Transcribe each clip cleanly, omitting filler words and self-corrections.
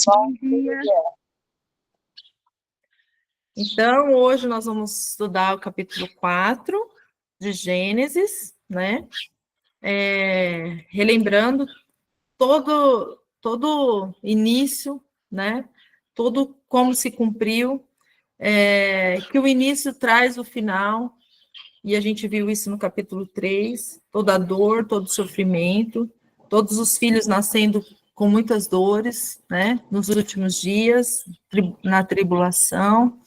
Bom dia. Então, hoje nós vamos estudar o capítulo 4 de Gênesis, né? Relembrando todo início, né? Tudo como se cumpriu, que o início traz o final, e a gente viu isso no capítulo 3, toda a dor, todo o sofrimento, todos os filhos nascendo com muitas dores, né? Nos últimos dias, na tribulação.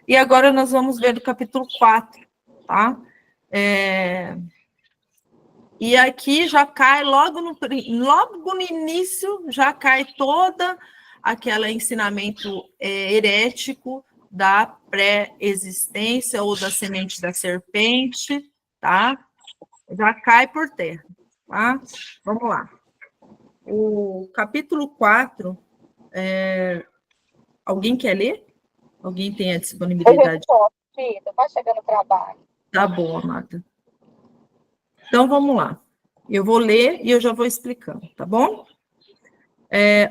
E agora nós vamos ver o capítulo 4, tá? E aqui já cai, logo no início, já cai toda aquele ensinamento herético da pré-existência ou da semente da serpente, tá? Já cai por terra, tá? Vamos lá. O capítulo 4, alguém quer ler? Alguém tem a disponibilidade? Eu posso, Tita, vai chegar no trabalho. Tá bom, amada. Então, vamos lá. Eu vou ler e eu já vou explicando, tá bom?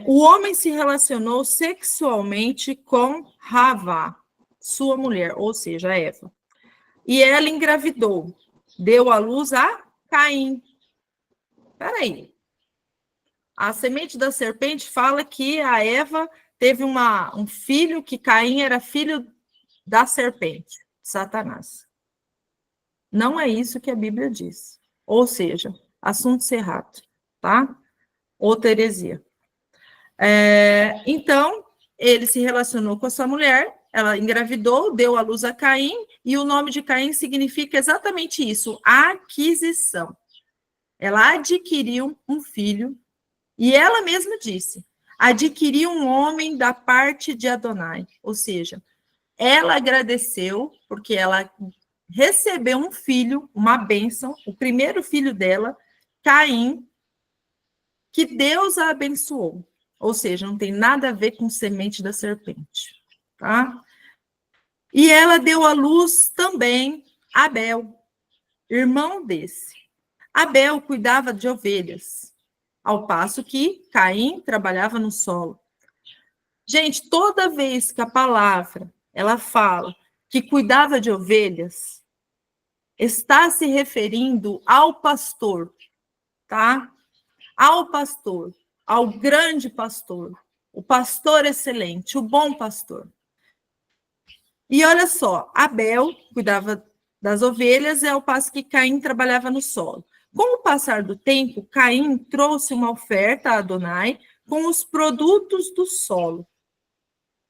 O homem se relacionou sexualmente com Havá, sua mulher, ou seja, Eva. E ela engravidou, deu à luz a Caim. Peraí. A semente da serpente fala que a Eva teve um filho, que Caim era filho da serpente, Satanás. Não é isso que a Bíblia diz. Ou seja, assunto cerrado, tá? Outra heresia. Então, ele se relacionou com a sua mulher, ela engravidou, deu à luz a Caim, e o nome de Caim significa exatamente isso, aquisição. Ela adquiriu um filho, e ela mesma disse, adquiriu um homem da parte de Adonai, ou seja, ela agradeceu, porque ela recebeu um filho, uma bênção, o primeiro filho dela, Caim, que Deus a abençoou. Ou seja, não tem nada a ver com semente da serpente, tá? E ela deu à luz também Abel, irmão desse. Abel cuidava de ovelhas, ao passo que Caim trabalhava no solo. Gente, toda vez que a palavra ela fala que cuidava de ovelhas, está se referindo ao pastor, tá? Ao pastor, ao grande pastor, o pastor excelente, o bom pastor. E olha só, Abel cuidava das ovelhas, ao passo que Caim trabalhava no solo. Com o passar do tempo, Caim trouxe uma oferta a Adonai com os produtos do solo.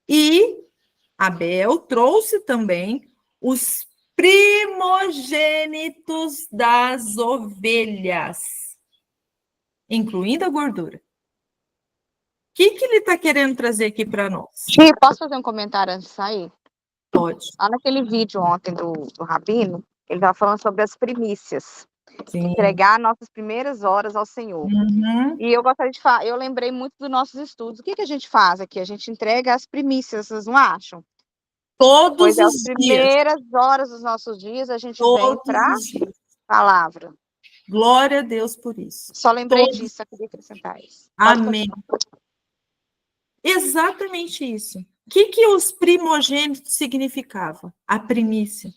E Abel trouxe também os primogênitos das ovelhas, incluindo a gordura. O que ele está querendo trazer aqui para nós? Tia, posso fazer um comentário antes de sair? Pode. Lá naquele vídeo ontem do Rabino, ele estava falando sobre as primícias. Sim. Entregar nossas primeiras horas ao Senhor. Uhum. E eu gostaria de falar, eu lembrei muito dos nossos estudos. O que a gente faz aqui? A gente entrega as primícias, vocês não acham? Todos os as primeiras horas dos nossos dias, a gente vem para a palavra. Glória a Deus por isso. Só lembrei disso, eu queria acrescentar isso. Amém. Exatamente isso. O que os primogênitos significavam? A primícia,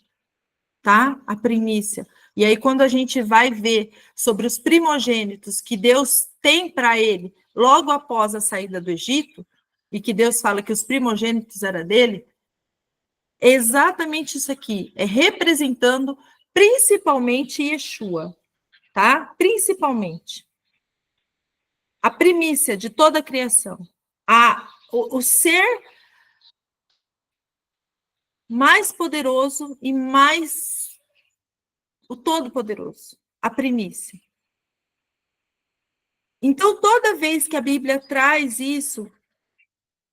tá? A primícia. E aí, quando a gente vai ver sobre os primogênitos que Deus tem para ele, logo após a saída do Egito, e que Deus fala que os primogênitos eram dele, é exatamente isso aqui, é representando principalmente Yeshua, tá? Principalmente. A primícia de toda a criação. O ser mais poderoso e mais o todo-poderoso, a primícia. Então, toda vez que a Bíblia traz isso,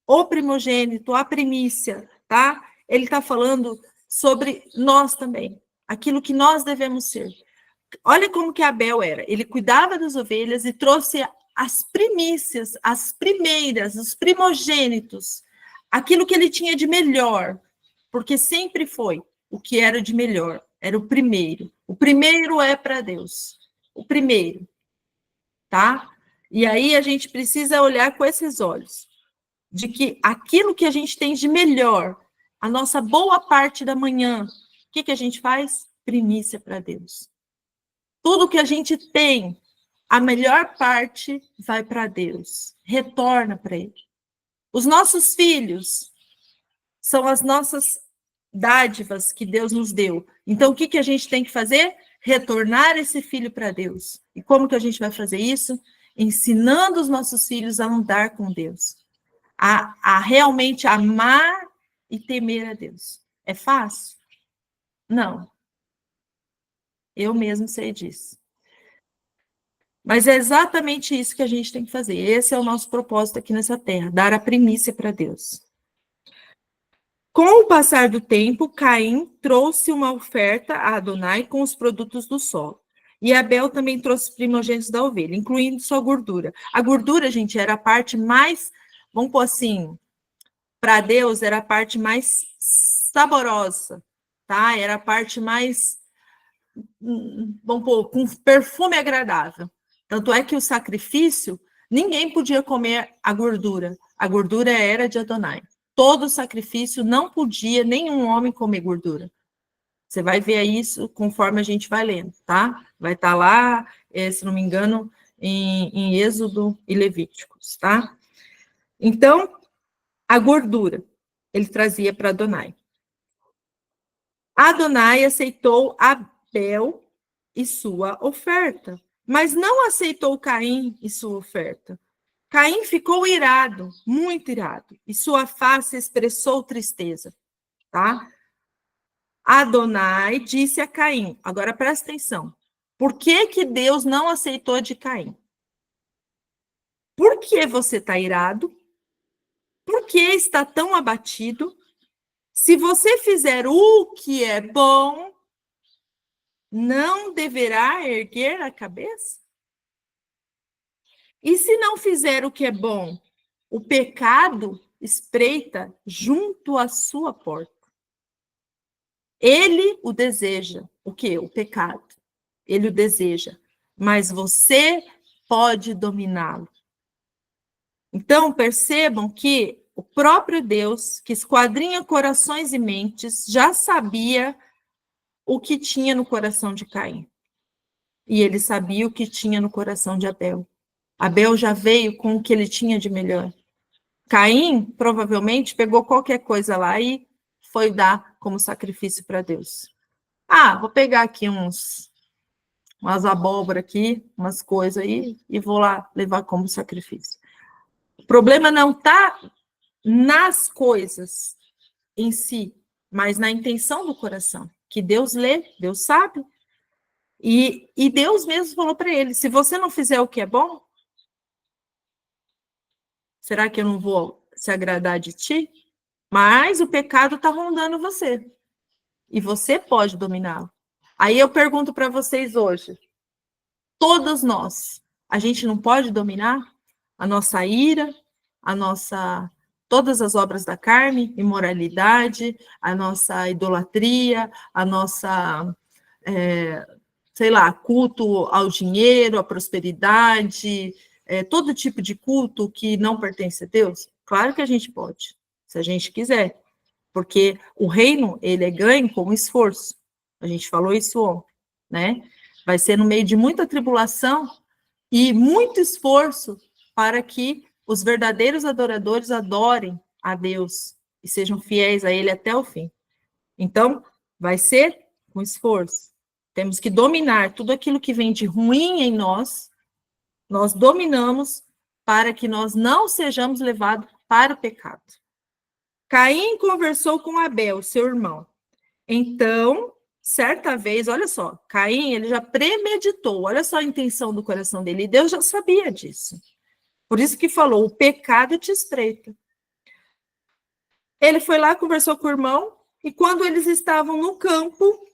o primogênito, a primícia, tá? Ele está falando sobre nós também, aquilo que nós devemos ser. Olha como que Abel era. Ele cuidava das ovelhas e trouxe as primícias, as primeiras, os primogênitos, aquilo que ele tinha de melhor, porque sempre foi o que era de melhor, era o primeiro. O primeiro é para Deus, o primeiro, tá? E aí a gente precisa olhar com esses olhos. de que aquilo que a gente tem de melhor, a nossa boa parte da manhã, o que a gente faz? Primícia para Deus. Tudo que a gente tem, a melhor parte vai para Deus, retorna para Ele. Os nossos filhos são as nossas dádivas que Deus nos deu. Então, o que a gente tem que fazer? Retornar esse filho para Deus. E como que a gente vai fazer isso? Ensinando os nossos filhos a andar com Deus, a realmente amar e temer a Deus. É fácil? Não. Eu mesmo sei disso. Mas é exatamente isso que a gente tem que fazer. Esse é o nosso propósito aqui nessa terra, dar a primícia para Deus. Com o passar do tempo, Caim trouxe uma oferta a Adonai com os produtos do solo. E Abel também trouxe os primogênitos da ovelha, incluindo sua gordura. A gordura, gente, era a parte mais, vamos pôr assim, para Deus era a parte mais saborosa, tá? Era a parte mais, vamos pôr, com perfume agradável. Tanto é que o sacrifício, ninguém podia comer a gordura. A gordura era de Adonai. Todo sacrifício não podia nenhum homem comer gordura. Você vai ver isso conforme a gente vai lendo, tá? Vai estar lá, se não me engano, em Êxodo e Levíticos, tá? Então, a gordura ele trazia para Adonai. Adonai aceitou Abel e sua oferta, mas não aceitou Caim e sua oferta. Caim ficou irado, muito irado, e sua face expressou tristeza, tá? Adonai disse a Caim, agora presta atenção, por que Deus não aceitou de Caim? Por que você está irado? Por que está tão abatido? Se você fizer o que é bom, não deverá erguer a cabeça? E se não fizer o que é bom, o pecado espreita junto à sua porta. Ele o deseja. O quê? O pecado. Ele o deseja. Mas você pode dominá-lo. Então, percebam que o próprio Deus, que esquadrinha corações e mentes, já sabia o que tinha no coração de Caim. E ele sabia o que tinha no coração de Abel. Abel já veio com o que ele tinha de melhor. Caim, provavelmente, pegou qualquer coisa lá e foi dar como sacrifício para Deus. Ah, vou pegar aqui umas abóbora aqui, umas coisas aí, e vou lá levar como sacrifício. O problema não está nas coisas em si, mas na intenção do coração, que Deus lê, Deus sabe. E Deus mesmo falou para ele, se você não fizer o que é bom, será que eu não vou se agradar de ti? Mas o pecado está rondando você. E você pode dominá-lo. Aí eu pergunto para vocês hoje, todos nós, a gente não pode dominar a nossa ira, todas as obras da carne, imoralidade, a nossa idolatria, a nossa, sei lá, culto ao dinheiro, à prosperidade, todo tipo de culto que não pertence a Deus? Claro que a gente pode, se a gente quiser, porque o reino, ele é ganho com esforço. A gente falou isso ontem, né? Vai ser no meio de muita tribulação e muito esforço para que os verdadeiros adoradores adorem a Deus e sejam fiéis a Ele até o fim. Então, vai ser com esforço. Temos que dominar tudo aquilo que vem de ruim em nós dominamos para que nós não sejamos levados para o pecado. Caim conversou com Abel, seu irmão. Então, certa vez, olha só, Caim, ele já premeditou, olha só a intenção do coração dele, e Deus já sabia disso. Por isso que falou, o pecado te espreita. Ele foi lá, conversou com o irmão, e quando eles estavam no campo,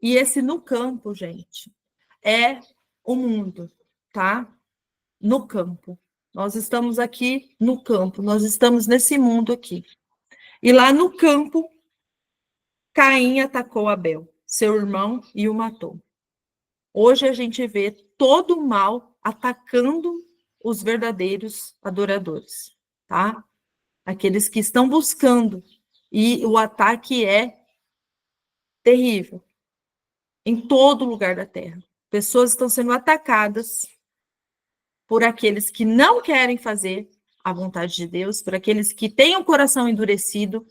e esse no campo, gente, é o mundo, tá? No campo. Nós estamos aqui no campo, nós estamos nesse mundo aqui. E lá no campo, Caim atacou Abel, seu irmão, e o matou. Hoje a gente vê todo o mal atacando os verdadeiros adoradores, tá? aqueles que estão buscando, e o ataque é terrível em todo lugar da Terra. Pessoas estão sendo atacadas por aqueles que não querem fazer a vontade de Deus, por aqueles que têm o coração endurecido,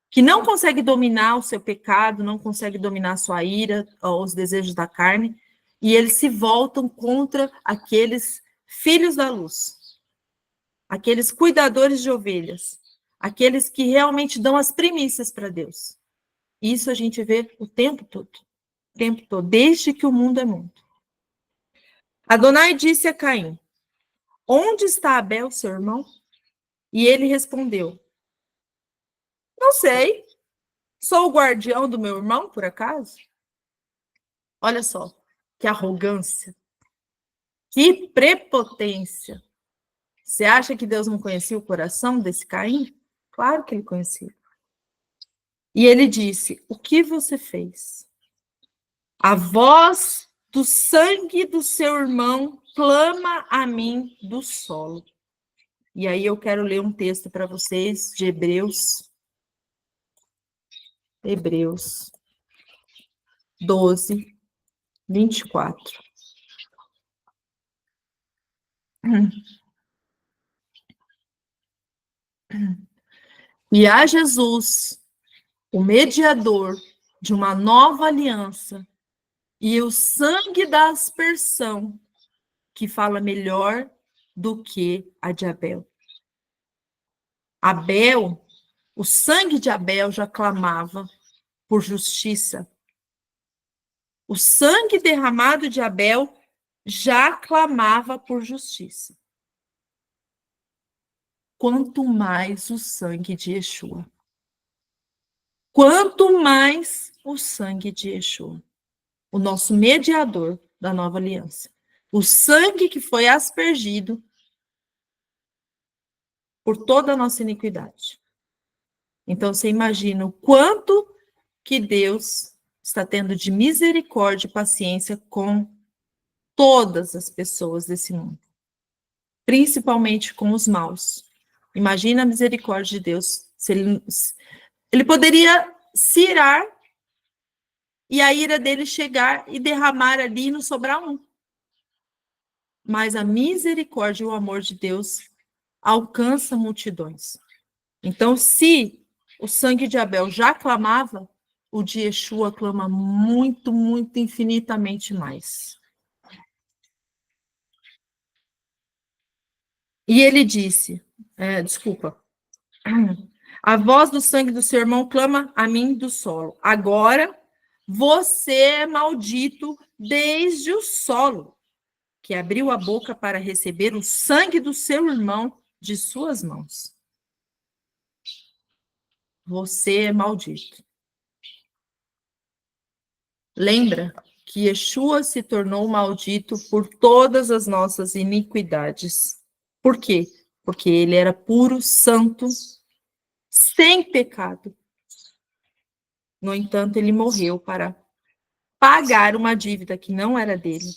que não conseguem dominar o seu pecado, não conseguem dominar a sua ira, os desejos da carne, e eles se voltam contra aqueles filhos da luz, aqueles cuidadores de ovelhas, aqueles que realmente dão as primícias para Deus. Isso a gente vê o tempo todo, desde que o mundo é mundo. Adonai disse a Caim: onde está Abel, seu irmão? E ele respondeu: não sei. Sou o guardião do meu irmão, por acaso? Olha só, que arrogância, que prepotência. Você acha que Deus não conhecia o coração desse Caim? Claro que ele conhecia. E ele disse: o que você fez? A voz do sangue do seu irmão clama a mim do solo. E aí eu quero ler um texto para vocês de Hebreus 12, 24. E a Jesus, o mediador de uma nova aliança, e o sangue da aspersão, que fala melhor do que a de Abel. Abel, o sangue de Abel já clamava por justiça. O sangue derramado de Abel já clamava por justiça. Quanto mais o sangue de Yeshua. Quanto mais o sangue de Yeshua, o nosso mediador da nova aliança. O sangue que foi aspergido por toda a nossa iniquidade. Então, você imagina o quanto que Deus está tendo de misericórdia e paciência com todas as pessoas desse mundo, principalmente com os maus. Imagina a misericórdia de Deus. Se ele poderia se irar e a ira dele chegar e derramar ali e não sobrar um. Mas a misericórdia e o amor de Deus alcança multidões. Então, se o sangue de Abel já clamava, o de Yeshua clama muito, muito, infinitamente mais. E ele disse, a voz do sangue do seu irmão clama a mim do solo. Agora, você é maldito desde o solo, que abriu a boca para receber o sangue do seu irmão de suas mãos. Você é maldito. Lembra que Yeshua se tornou maldito por todas as nossas iniquidades. Por quê? Porque ele era puro, santo, sem pecado. No entanto, ele morreu para pagar uma dívida que não era dele.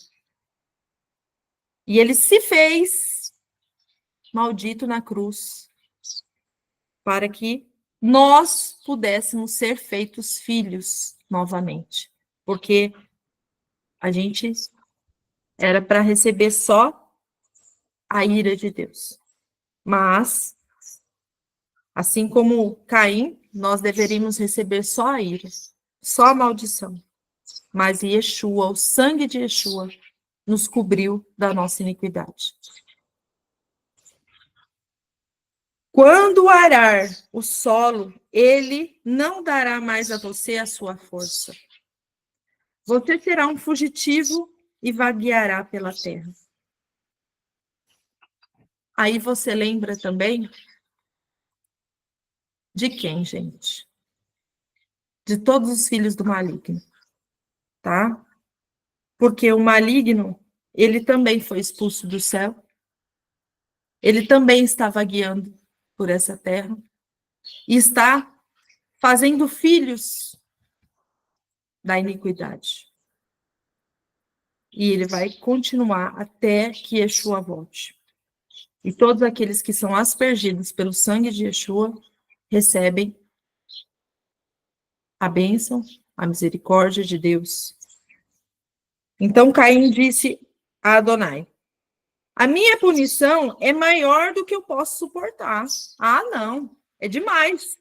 E ele se fez maldito na cruz para que nós pudéssemos ser feitos filhos novamente. Porque a gente era para receber só a ira de Deus. Mas, assim como Caim, nós deveríamos receber só a ira, só a maldição. Mas Yeshua, o sangue de Yeshua, nos cobriu da nossa iniquidade. Quando arar o solo, ele não dará mais a você a sua força. Você será um fugitivo e vagueará pela terra. Aí você lembra também de quem, gente? De todos os filhos do maligno, tá? Porque o maligno, ele também foi expulso do céu. Ele também está vagueando por essa terra e está fazendo filhos da iniquidade. E ele vai continuar até que Yeshua volte. E todos aqueles que são aspergidos pelo sangue de Yeshua recebem a bênção, a misericórdia de Deus. Então Caim disse a Adonai: a minha punição é maior do que eu posso suportar. Ah, não, é demais.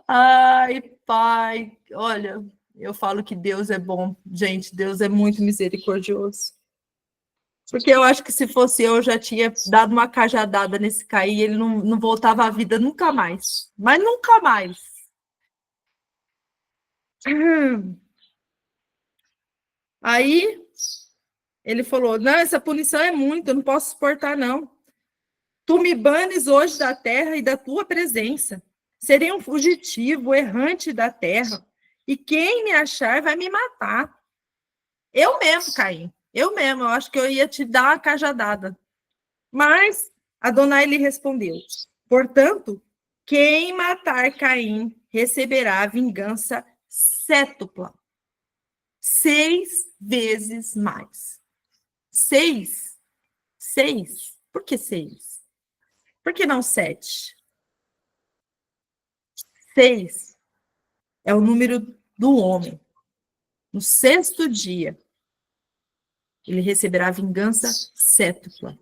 Ai, pai, olha, eu falo que Deus é bom. Gente, Deus é muito misericordioso. Porque eu acho que se fosse eu já tinha dado uma cajadada nesse Caim e ele não voltava à vida nunca mais. Mas nunca mais. Aí ele falou: não, essa punição é muito, eu não posso suportar, não. Tu me banes hoje da terra e da tua presença. Serei um fugitivo, errante da terra. E quem me achar vai me matar. Eu mesmo, Caim. Eu mesmo, eu acho que eu ia te dar uma cajadada. Mas Adonai lhe respondeu: portanto, quem matar Caim receberá vingança cétupla. 6 vezes mais. 6? 6? Por que 6? Por que não 7? 6 é o número do homem. No 6º dia, ele receberá vingança cétupla.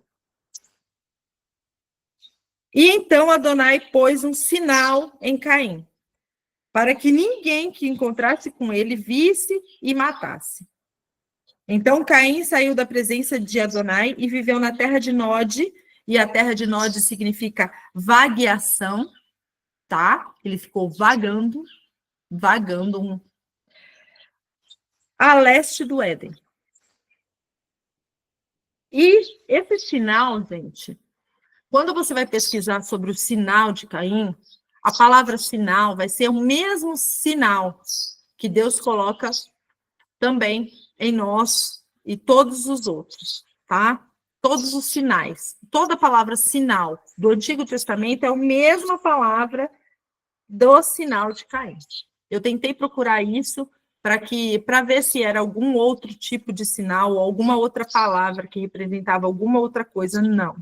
E então Adonai pôs um sinal em Caim, para que ninguém que encontrasse com ele visse e matasse. Então Caim saiu da presença de Adonai e viveu na terra de Nod, e a terra de Nod significa vagueação, tá? Ele ficou vagando a leste do Éden. E esse sinal, gente, quando você vai pesquisar sobre o sinal de Caim, a palavra sinal vai ser o mesmo sinal que Deus coloca também em nós e todos os outros, tá? Todos os sinais. Toda a palavra sinal do Antigo Testamento é a mesma palavra do sinal de Caim. Eu tentei procurar isso para ver se era algum outro tipo de sinal ou alguma outra palavra que representava alguma outra coisa. Não,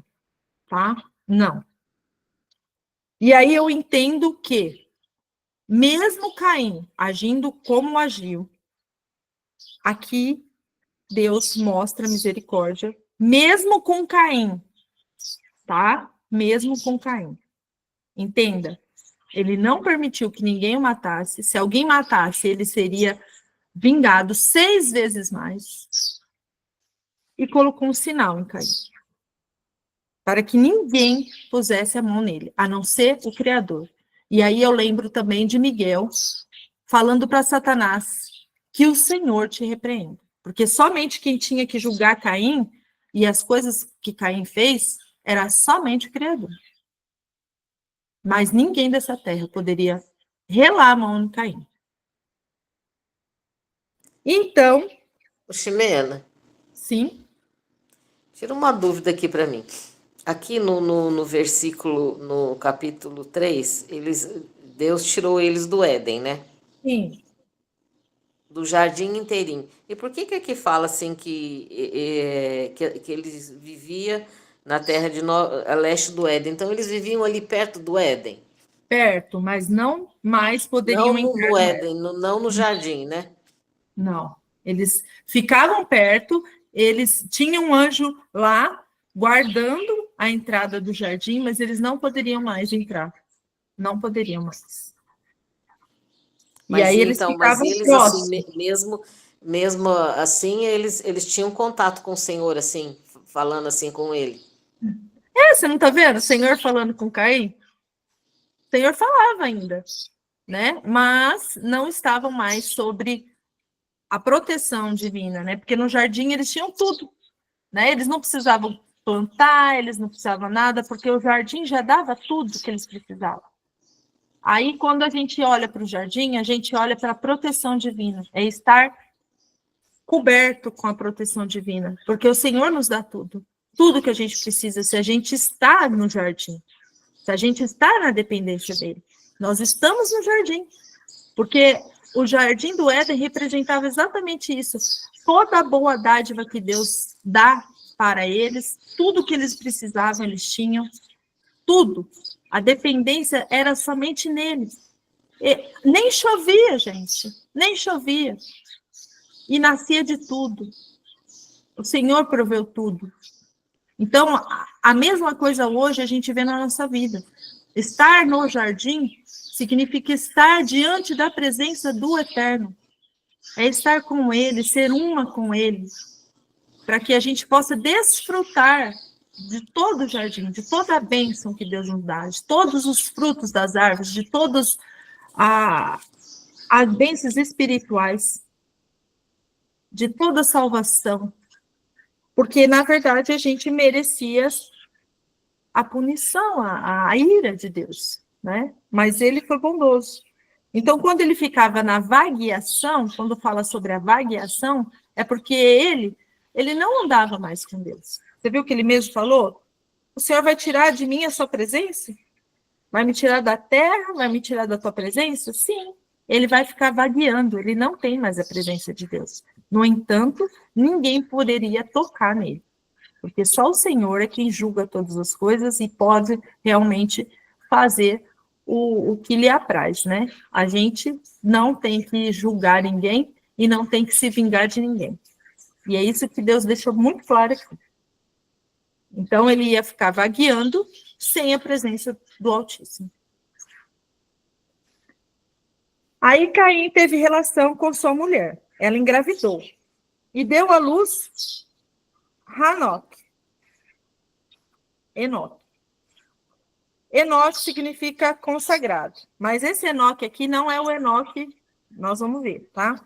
tá? Não. E aí eu entendo que, mesmo Caim agindo como agiu, aqui Deus mostra misericórdia, mesmo com Caim, tá? Mesmo com Caim. Entenda, ele não permitiu que ninguém o matasse. Se alguém matasse, ele seria vingado 6 vezes mais. E colocou um sinal em Caim, para que ninguém pusesse a mão nele, a não ser o Criador. E aí eu lembro também de Miguel falando para Satanás que o Senhor te repreenda. Porque somente quem tinha que julgar Caim e as coisas que Caim fez era somente o Criador. Mas ninguém dessa terra poderia relar a mão em Caim. Então... Ximena. Sim. Tira uma dúvida aqui para mim. Aqui no versículo, no capítulo 3, Deus tirou eles do Éden, né? Sim. Do jardim inteirinho. E por que aqui fala assim que eles viviam na terra a leste do Éden? Então eles viviam ali perto do Éden? Perto, mas não mais poderiam não entrar no Éden, não no jardim, né? Não. Eles ficavam perto, eles tinham um anjo lá guardando a entrada do jardim, mas eles não poderiam mais entrar. Não poderiam mais. Mas e aí eles então, ficavam mas eles próximos. assim, mesmo assim, eles tinham contato com o Senhor, assim, falando assim com ele. Você não está vendo o Senhor falando com Caim? O Senhor falava ainda, né? Mas não estavam mais sobre a proteção divina, né? Porque no jardim eles tinham tudo, né? Eles não precisavam plantar, eles não precisavam nada, porque o jardim já dava tudo que eles precisavam. Aí, quando a gente olha para o jardim, a gente olha para a proteção divina, é estar coberto com a proteção divina, porque o Senhor nos dá tudo, tudo que a gente precisa, se a gente está no jardim, se a gente está na dependência dele. Nós estamos no jardim, porque o jardim do Éden representava exatamente isso, toda a boa dádiva que Deus dá para eles, tudo que eles precisavam, eles tinham, tudo. A dependência era somente neles. Nem chovia, gente, nem chovia. E nascia de tudo. O Senhor proveu tudo. Então, a mesma coisa hoje a gente vê na nossa vida. Estar no jardim significa estar diante da presença do Eterno. É estar com Ele, ser uma com Ele, para que a gente possa desfrutar de todo o jardim, de toda a bênção que Deus nos dá, de todos os frutos das árvores, de todas as bênçãos espirituais, de toda a salvação. Porque, na verdade, a gente merecia a punição, a ira de Deus, né? Mas ele foi bondoso. Então, quando ele ficava na vagueação, quando fala sobre a vagueação, é porque ele não andava mais com Deus. Você viu que ele mesmo falou? O Senhor vai tirar de mim a sua presença? Vai me tirar da terra? Vai me tirar da tua presença? Sim. Ele vai ficar vagueando, ele não tem mais a presença de Deus. No entanto, ninguém poderia tocar nele, porque só o Senhor é quem julga todas as coisas e pode realmente fazer o que lhe apraz, né? A gente não tem que julgar ninguém e não tem que se vingar de ninguém. E é isso que Deus deixou muito claro aqui. Então, ele ia ficar vagueando sem a presença do Altíssimo. Aí Caim teve relação com sua mulher. Ela engravidou e deu à luz Enoque. Enoque significa consagrado, mas esse Enoque aqui não é o Enoque, nós vamos ver, tá?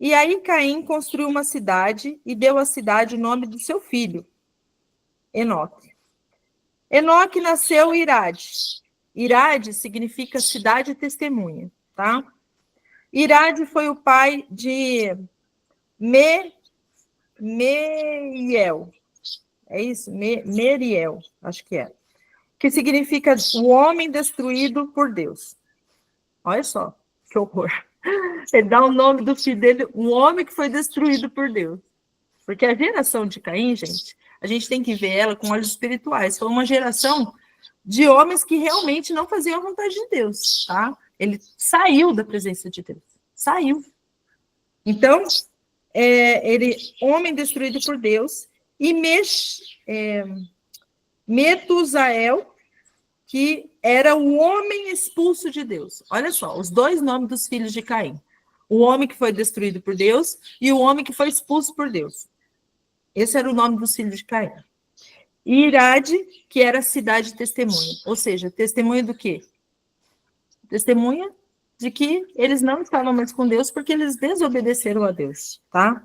E aí Caim construiu uma cidade e deu à cidade o nome do seu filho, Enoque. Enoque nasceu Irade. Irade significa cidade testemunha, tá? Irade foi o pai de Meriel. É isso? Meriel, acho que é. Que significa o homem destruído por Deus. Olha só, que horror. Ele dá o nome do filho dele, um homem que foi destruído por Deus. Porque a geração de Caim, gente, a gente tem que ver ela com olhos espirituais. Foi uma geração de homens que realmente não faziam a vontade de Deus, tá? Ele saiu da presença de Deus. Saiu. Então, ele, homem destruído por Deus, e Metusael, que era o homem expulso de Deus. Olha só, os dois nomes dos filhos de Caim. O homem que foi destruído por Deus e o homem que foi expulso por Deus. Esse era o nome dos filhos de Caim. E Irade, que era a cidade testemunha. Ou seja, testemunha do quê? Testemunha de que eles não estavam mais com Deus porque eles desobedeceram a Deus, tá?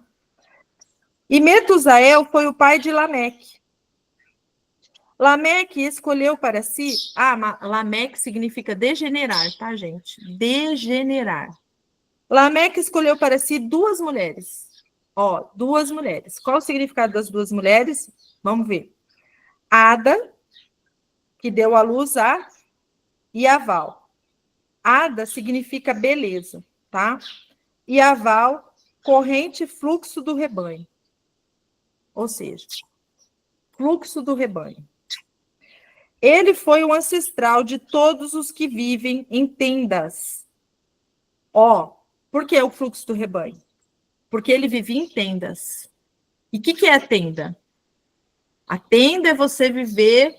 E Metusael foi o pai de Lameque. Lameque escolheu para si... Lameque significa degenerar, tá, gente? Degenerar. Lameque escolheu para si duas mulheres. Ó, duas mulheres. Qual o significado das duas mulheres? Vamos ver. Ada, que deu à luz a Yaval. Ada significa beleza, tá? Yaval, corrente fluxo do rebanho. Ou seja, fluxo do rebanho. Ele foi o ancestral de todos os que vivem em tendas. Ó, por que o fluxo do rebanho? Porque ele vivia em tendas. E o que é a tenda? A tenda é você viver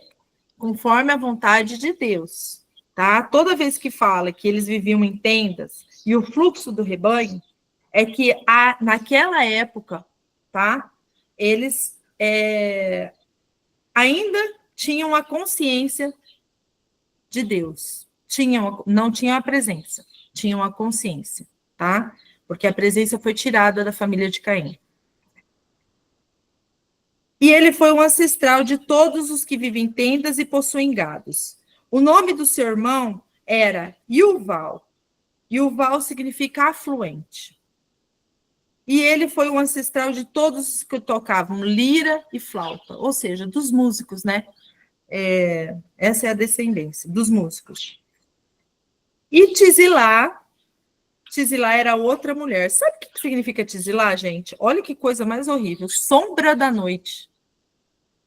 conforme a vontade de Deus, tá? Toda vez que fala que eles viviam em tendas e o fluxo do rebanho, é que naquela época, tá? Eles ainda tinham a consciência de Deus. Não tinham a presença, tinham a consciência, tá? Porque a presença foi tirada da família de Caim. E ele foi um ancestral de todos os que vivem em tendas e possuem gados. O nome do seu irmão era Yuval. Yuval significa afluente. E ele foi um ancestral de todos os que tocavam lira e flauta, ou seja, dos músicos, né? Essa é a descendência dos músicos. E Tizilá, Tizilá era outra mulher. Sabe o que significa Tizilá, gente? Olha que coisa mais horrível. Sombra da noite.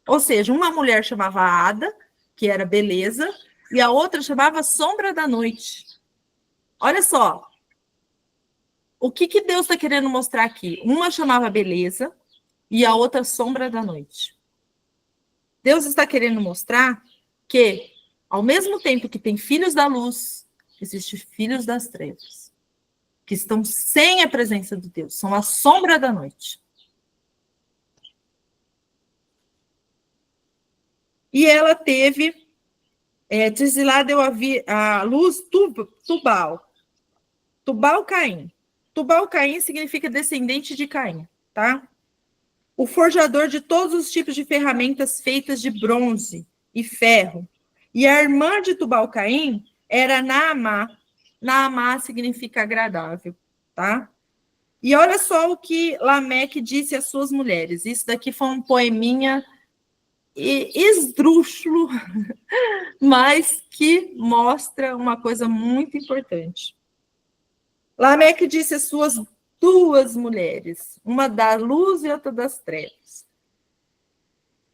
Ou seja, uma mulher chamava Ada, que era beleza, e a outra chamava Sombra da Noite. Olha só. O que Deus está querendo mostrar aqui? Uma chamava beleza e a outra Sombra da Noite. Deus está querendo mostrar que, ao mesmo tempo que tem filhos da luz, existem filhos das trevas, que estão sem a presença de Deus, são a sombra da noite. E ela teve, Tizilá deu a luz Tubal. Tubal-Caim. Tubal-Caim significa descendente de Caim, tá? O forjador de todos os tipos de ferramentas feitas de bronze e ferro. E a irmã de Tubal-Caim era Naamá. Naamá significa agradável, tá? E olha só o que Lameque disse às suas mulheres. Isso daqui foi um poeminha esdrúxulo, mas que mostra uma coisa muito importante. Lameque disse às suas duas mulheres, uma da luz e outra das trevas.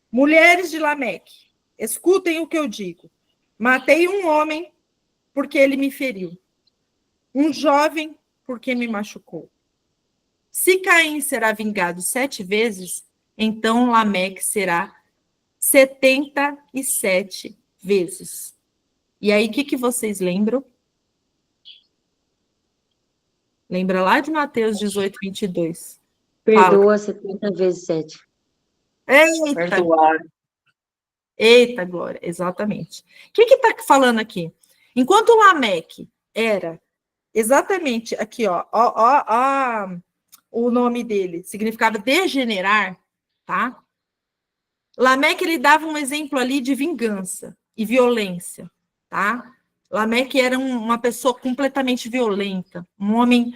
Mulheres de Lameque, escutem o que eu digo. Matei um homem porque ele me feriu. Um jovem porque me machucou. Se Caim será vingado 7 vezes, então Lameque será 77 vezes. E aí, o que vocês lembram? Lembra lá de Mateus 18, 22. Perdoa 70 vezes 7. Eita, Perdoar. eita, Glória, exatamente. O que está falando aqui? Enquanto Lameque era exatamente aqui, ó, o nome dele significava degenerar, tá? Lameque, ele dava um exemplo ali de vingança e violência, tá? Lameque era uma pessoa completamente violenta, um homem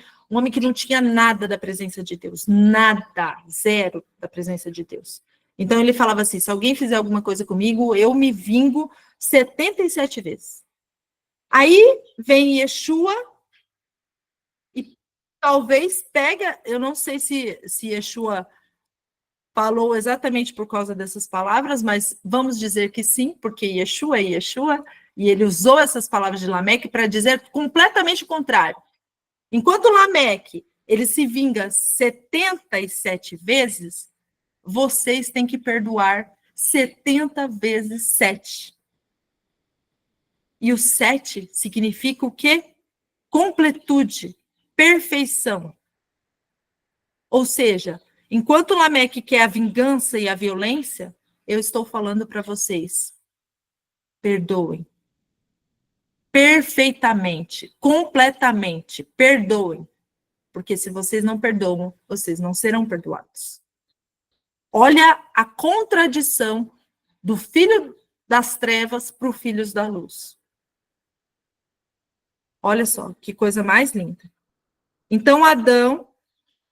que não tinha nada da presença de Deus, nada, zero da presença de Deus. Então ele falava assim, se alguém fizer alguma coisa comigo, eu me vingo 77 vezes. Aí vem Yeshua e talvez pega, eu não sei se Yeshua falou exatamente por causa dessas palavras, mas vamos dizer que sim, porque Yeshua é Yeshua, e ele usou essas palavras de Lameque para dizer completamente o contrário. Enquanto Lameque, ele se vinga 77 vezes, vocês têm que perdoar 70 vezes 7. E o 7 significa o quê? Completude, perfeição. Ou seja, enquanto Lameque quer a vingança e a violência, eu estou falando para vocês, perdoem. Perfeitamente, completamente, perdoem. Porque se vocês não perdoam, vocês não serão perdoados. Olha a contradição do filho das trevas para os filhos da luz. Olha só, que coisa mais linda. Então, Adão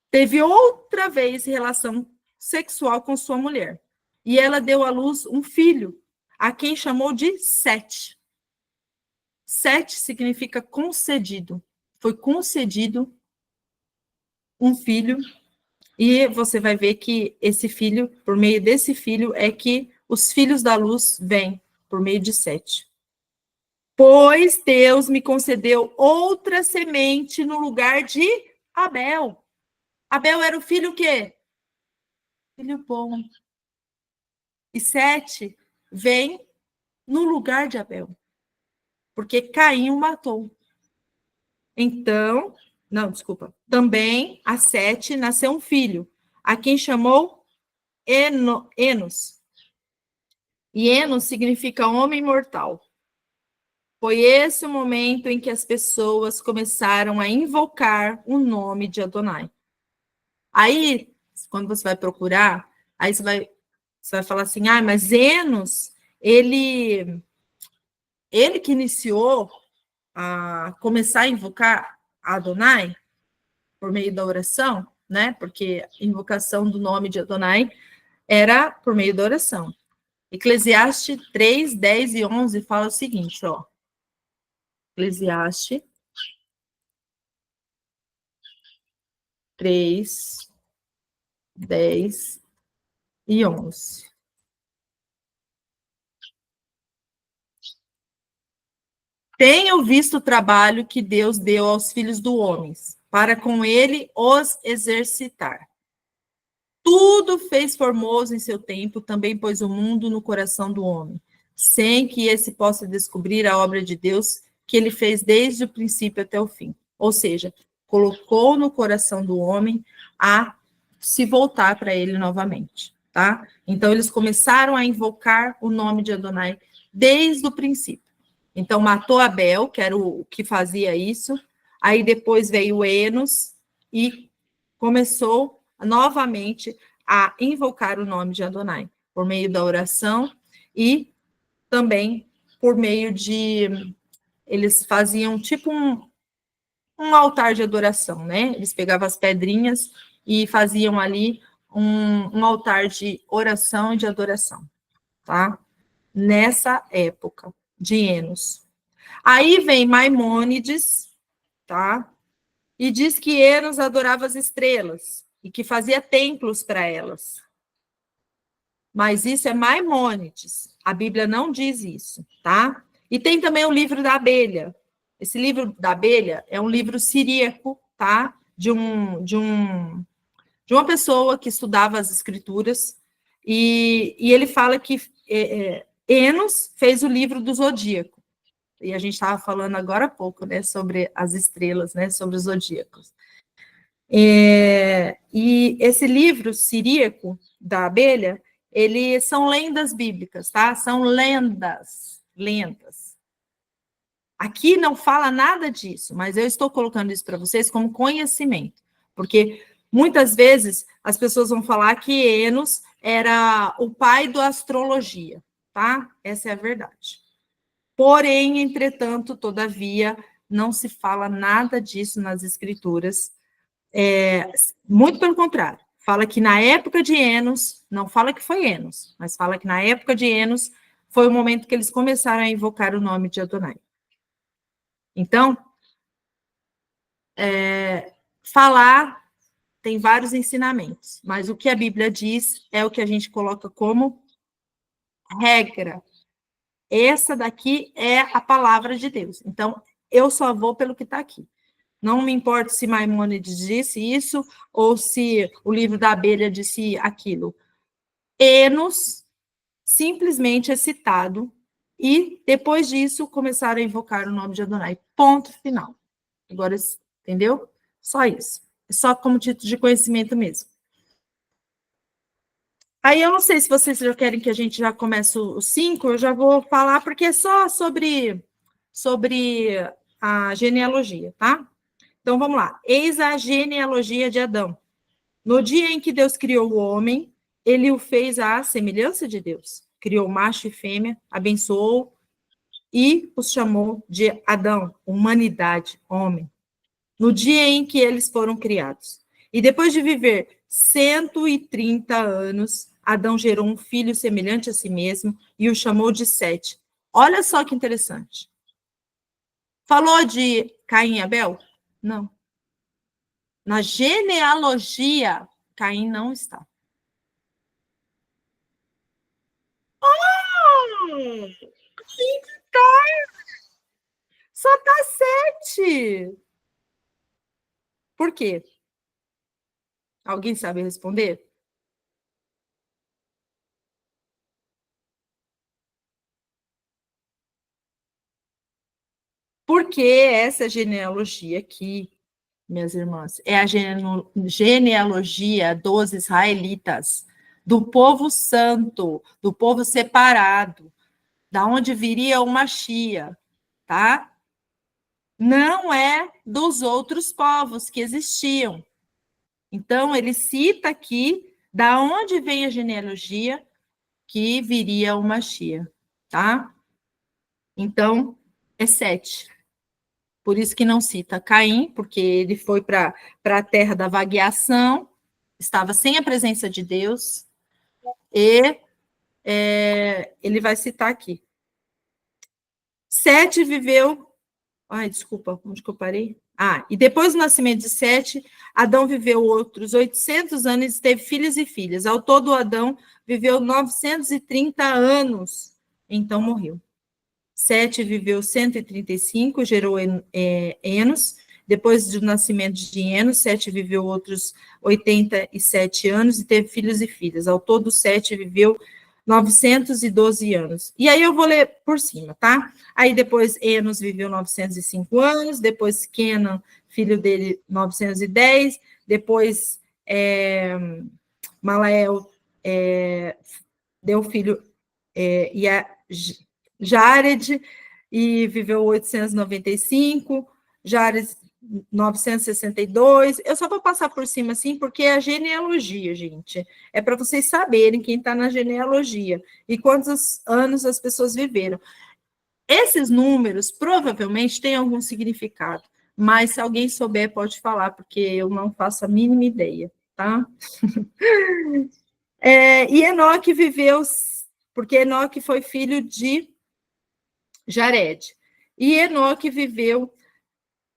teve outra vez relação sexual com sua mulher. E ela deu à luz um filho, a quem chamou de Sete. Sete significa concedido. Foi concedido um filho, e você vai ver que esse filho, por meio desse filho, é que os filhos da luz vêm, por meio de Sete. Pois Deus me concedeu outra semente no lugar de Abel. Abel era o filho o quê? Filho bom. E Sete vem no lugar de Abel. Porque Caim o matou. Então, não, desculpa. Também a Sete nasceu um filho, a quem chamou Enos. E Enos significa homem mortal. Foi esse o momento em que as pessoas começaram a invocar o nome de Adonai. Aí, quando você vai procurar, aí você vai falar assim, mas Enos, ele que iniciou a começar a invocar Adonai por meio da oração, né? Porque a invocação do nome de Adonai era por meio da oração. Eclesiastes 3, 10 e 11 fala o seguinte, ó. Eclesiastes 3, 10 e 11. Tenho visto o trabalho que Deus deu aos filhos do homem, para com ele os exercitar. Tudo fez formoso em seu tempo, também pôs o mundo no coração do homem, sem que esse possa descobrir a obra de Deus que ele fez desde o princípio até o fim. Ou seja, colocou no coração do homem a se voltar para ele novamente, tá? Então, eles começaram a invocar o nome de Adonai desde o princípio. Então, matou Abel, que era o que fazia isso, aí depois veio Enos e começou novamente a invocar o nome de Adonai, por meio da oração e também por meio de... Eles faziam tipo um altar de adoração, né? Eles pegavam as pedrinhas e faziam ali um altar de oração e de adoração, tá? Nessa época de Enos. Aí vem Maimônides, tá? E diz que Enos adorava as estrelas e que fazia templos para elas. Mas isso é Maimônides. A Bíblia não diz isso, tá? E tem também o livro da abelha. Esse livro da abelha é um livro siríaco, tá? De uma pessoa que estudava as escrituras, e ele fala que Enos fez o livro do Zodíaco. E a gente estava falando agora há pouco, né, sobre as estrelas, né, sobre os zodíacos. E esse livro siríaco da abelha, eles são lendas bíblicas, tá? São lendas. Aqui não fala nada disso, mas eu estou colocando isso para vocês como conhecimento, porque muitas vezes as pessoas vão falar que Enos era o pai da astrologia, tá? Essa é a verdade. Porém, entretanto, todavia, não se fala nada disso nas escrituras. Muito pelo contrário, fala que na época de Enos, não fala que foi Enos, mas fala que na época de Enos foi o momento que eles começaram a invocar o nome de Adonai. Então, falar tem vários ensinamentos, mas o que a Bíblia diz é o que a gente coloca como regra. Essa daqui é a palavra de Deus. Então, eu só vou pelo que está aqui. Não me importa se Maimônides disse isso ou se o livro da abelha disse aquilo. Enos simplesmente é citado e, depois disso, começaram a invocar o nome de Adonai. Ponto final. Agora, entendeu? Só isso. É só como título de conhecimento mesmo. Aí eu não sei se vocês já querem que a gente já comece os 5, eu já vou falar, porque é só sobre a genealogia, tá? Então, vamos lá. Eis a genealogia de Adão. No dia em que Deus criou o homem, ele o fez à semelhança de Deus. Criou macho e fêmea, abençoou e os chamou de Adão, humanidade, homem. No dia em que eles foram criados. E depois de viver 130 anos, Adão gerou um filho semelhante a si mesmo e o chamou de Sete. Olha só que interessante. Falou de Caim e Abel? Não. Na genealogia, Caim não está. Só tá 7. Por quê? Alguém sabe responder? Porque essa genealogia aqui, minhas irmãs, é a genealogia dos israelitas, do povo santo, do povo separado, da onde viria o Machia, tá? Não é dos outros povos que existiam. Então, ele cita aqui da onde vem a genealogia que viria o Machia, tá? Então, é 7. Por isso que não cita Caim, porque ele foi para a terra da vagueação, estava sem a presença de Deus, e ele vai citar aqui. 7 viveu... Ai, desculpa, onde que eu parei? E depois do nascimento de Sete, Adão viveu outros 800 anos e teve filhos e filhas. Ao todo, Adão viveu 930 anos, então morreu. Sete viveu 135, gerou Enos. Depois do nascimento de Enos, Sete viveu outros 87 anos e teve filhos e filhas. Ao todo, Sete viveu 912 anos. E aí eu vou ler por cima, tá? Aí depois Enos viveu 905 anos, depois Quenan, filho dele, 910, depois Malael deu filho Jared, e viveu 895, Jared 962. Eu só vou passar por cima assim, porque é a genealogia, gente. É para vocês saberem quem está na genealogia e quantos anos as pessoas viveram. Esses números provavelmente têm algum significado, mas se alguém souber, pode falar, porque eu não faço a mínima ideia, tá? E Enoque viveu, porque Enoque foi filho de Jared. E Enoque viveu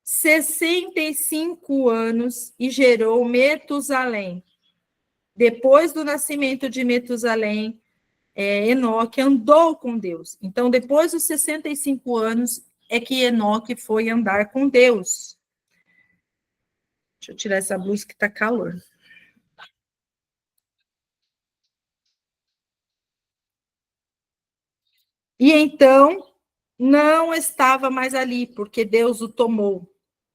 65 anos e gerou Metusalém. Depois do nascimento de Metusalém, Enoque andou com Deus. Então, depois dos 65 anos, é que Enoque foi andar com Deus. Deixa eu tirar essa blusa que está calor. E então, não estava mais ali, porque Deus o tomou.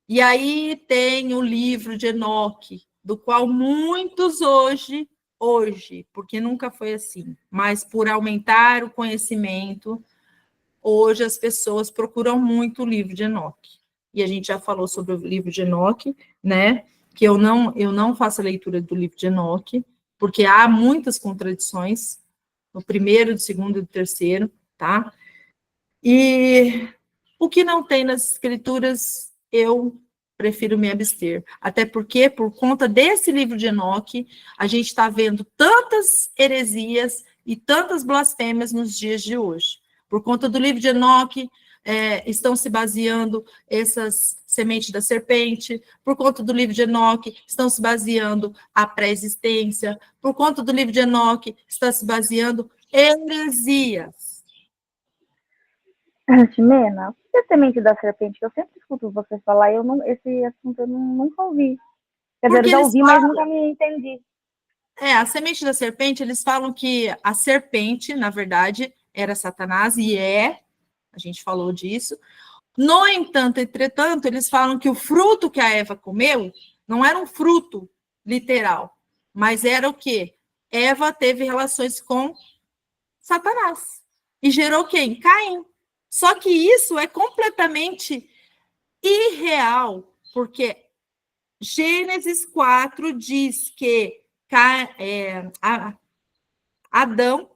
E aí tem o livro de Enoque, do qual muitos hoje, porque nunca foi assim, mas por aumentar o conhecimento, hoje as pessoas procuram muito o livro de Enoque. E a gente já falou sobre o livro de Enoque, né? Que eu não faço a leitura do livro de Enoque, porque há muitas contradições, no primeiro, do segundo e do terceiro, tá? E o que não tem nas escrituras, eu prefiro me abster. Até porque, por conta desse livro de Enoque, a gente está vendo tantas heresias e tantas blasfêmias nos dias de hoje. Por conta do livro de Enoque, estão se baseando essas sementes da serpente. Por conta do livro de Enoque, estão se baseando a pré-existência. Por conta do livro de Enoque, está se baseando heresias. Ximena, o que é semente da serpente? Eu sempre escuto você falar, esse assunto eu nunca ouvi. Quer dizer, eu já ouvi, mas nunca me entendi. A semente da serpente, eles falam que a serpente, na verdade, era Satanás, e a gente falou disso. No entanto, entretanto, eles falam que o fruto que a Eva comeu não era um fruto literal, mas era o quê? Eva teve relações com Satanás. E gerou quem? Caim. Só que isso é completamente irreal, porque Gênesis 4 diz que Adão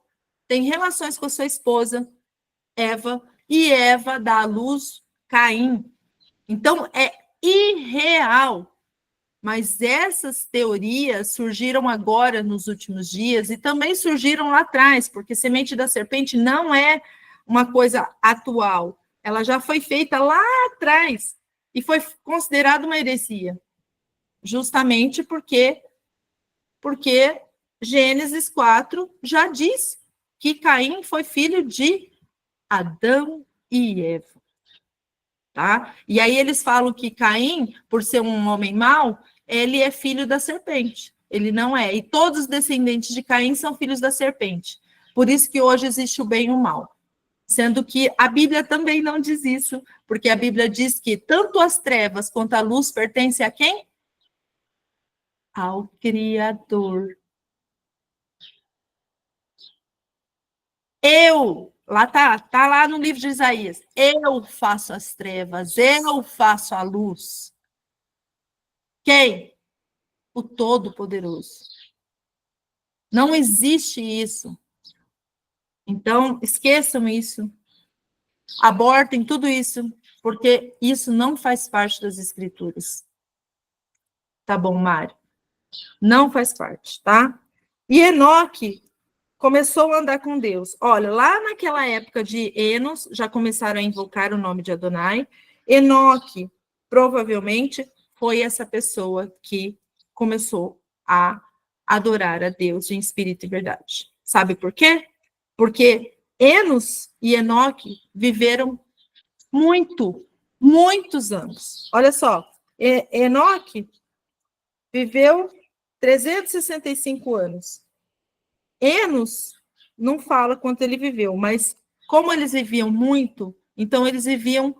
tem relações com a sua esposa, Eva, e Eva dá à luz Caim. Então, é irreal. Mas essas teorias surgiram agora, nos últimos dias, e também surgiram lá atrás, porque semente da serpente não é uma coisa atual. Ela já foi feita lá atrás e foi considerada uma heresia. Justamente porque Gênesis 4 já diz que Caim foi filho de Adão e Eva. Tá? E aí eles falam que Caim, por ser um homem mau, ele é filho da serpente. Ele não é. E todos os descendentes de Caim são filhos da serpente. Por isso que hoje existe o bem e o mal. Sendo que a Bíblia também não diz isso, porque a Bíblia diz que tanto as trevas quanto a luz pertencem a quem? Ao Criador. Lá tá lá no livro de Isaías, eu faço as trevas, eu faço a luz. Quem? O Todo-Poderoso. Não existe isso. Então, esqueçam isso. Abortem tudo isso, porque isso não faz parte das Escrituras. Tá bom, Mário? Não faz parte, tá? E Enoque começou a andar com Deus. Olha, lá naquela época de Enos, já começaram a invocar o nome de Adonai. Enoque provavelmente foi essa pessoa que começou a adorar a Deus em espírito e verdade. Sabe por quê? Porque Enos e Enoque viveram muitos anos. Olha só, Enoque viveu 365 anos. Enos não fala quanto ele viveu, mas como eles viviam muito, então eles viviam,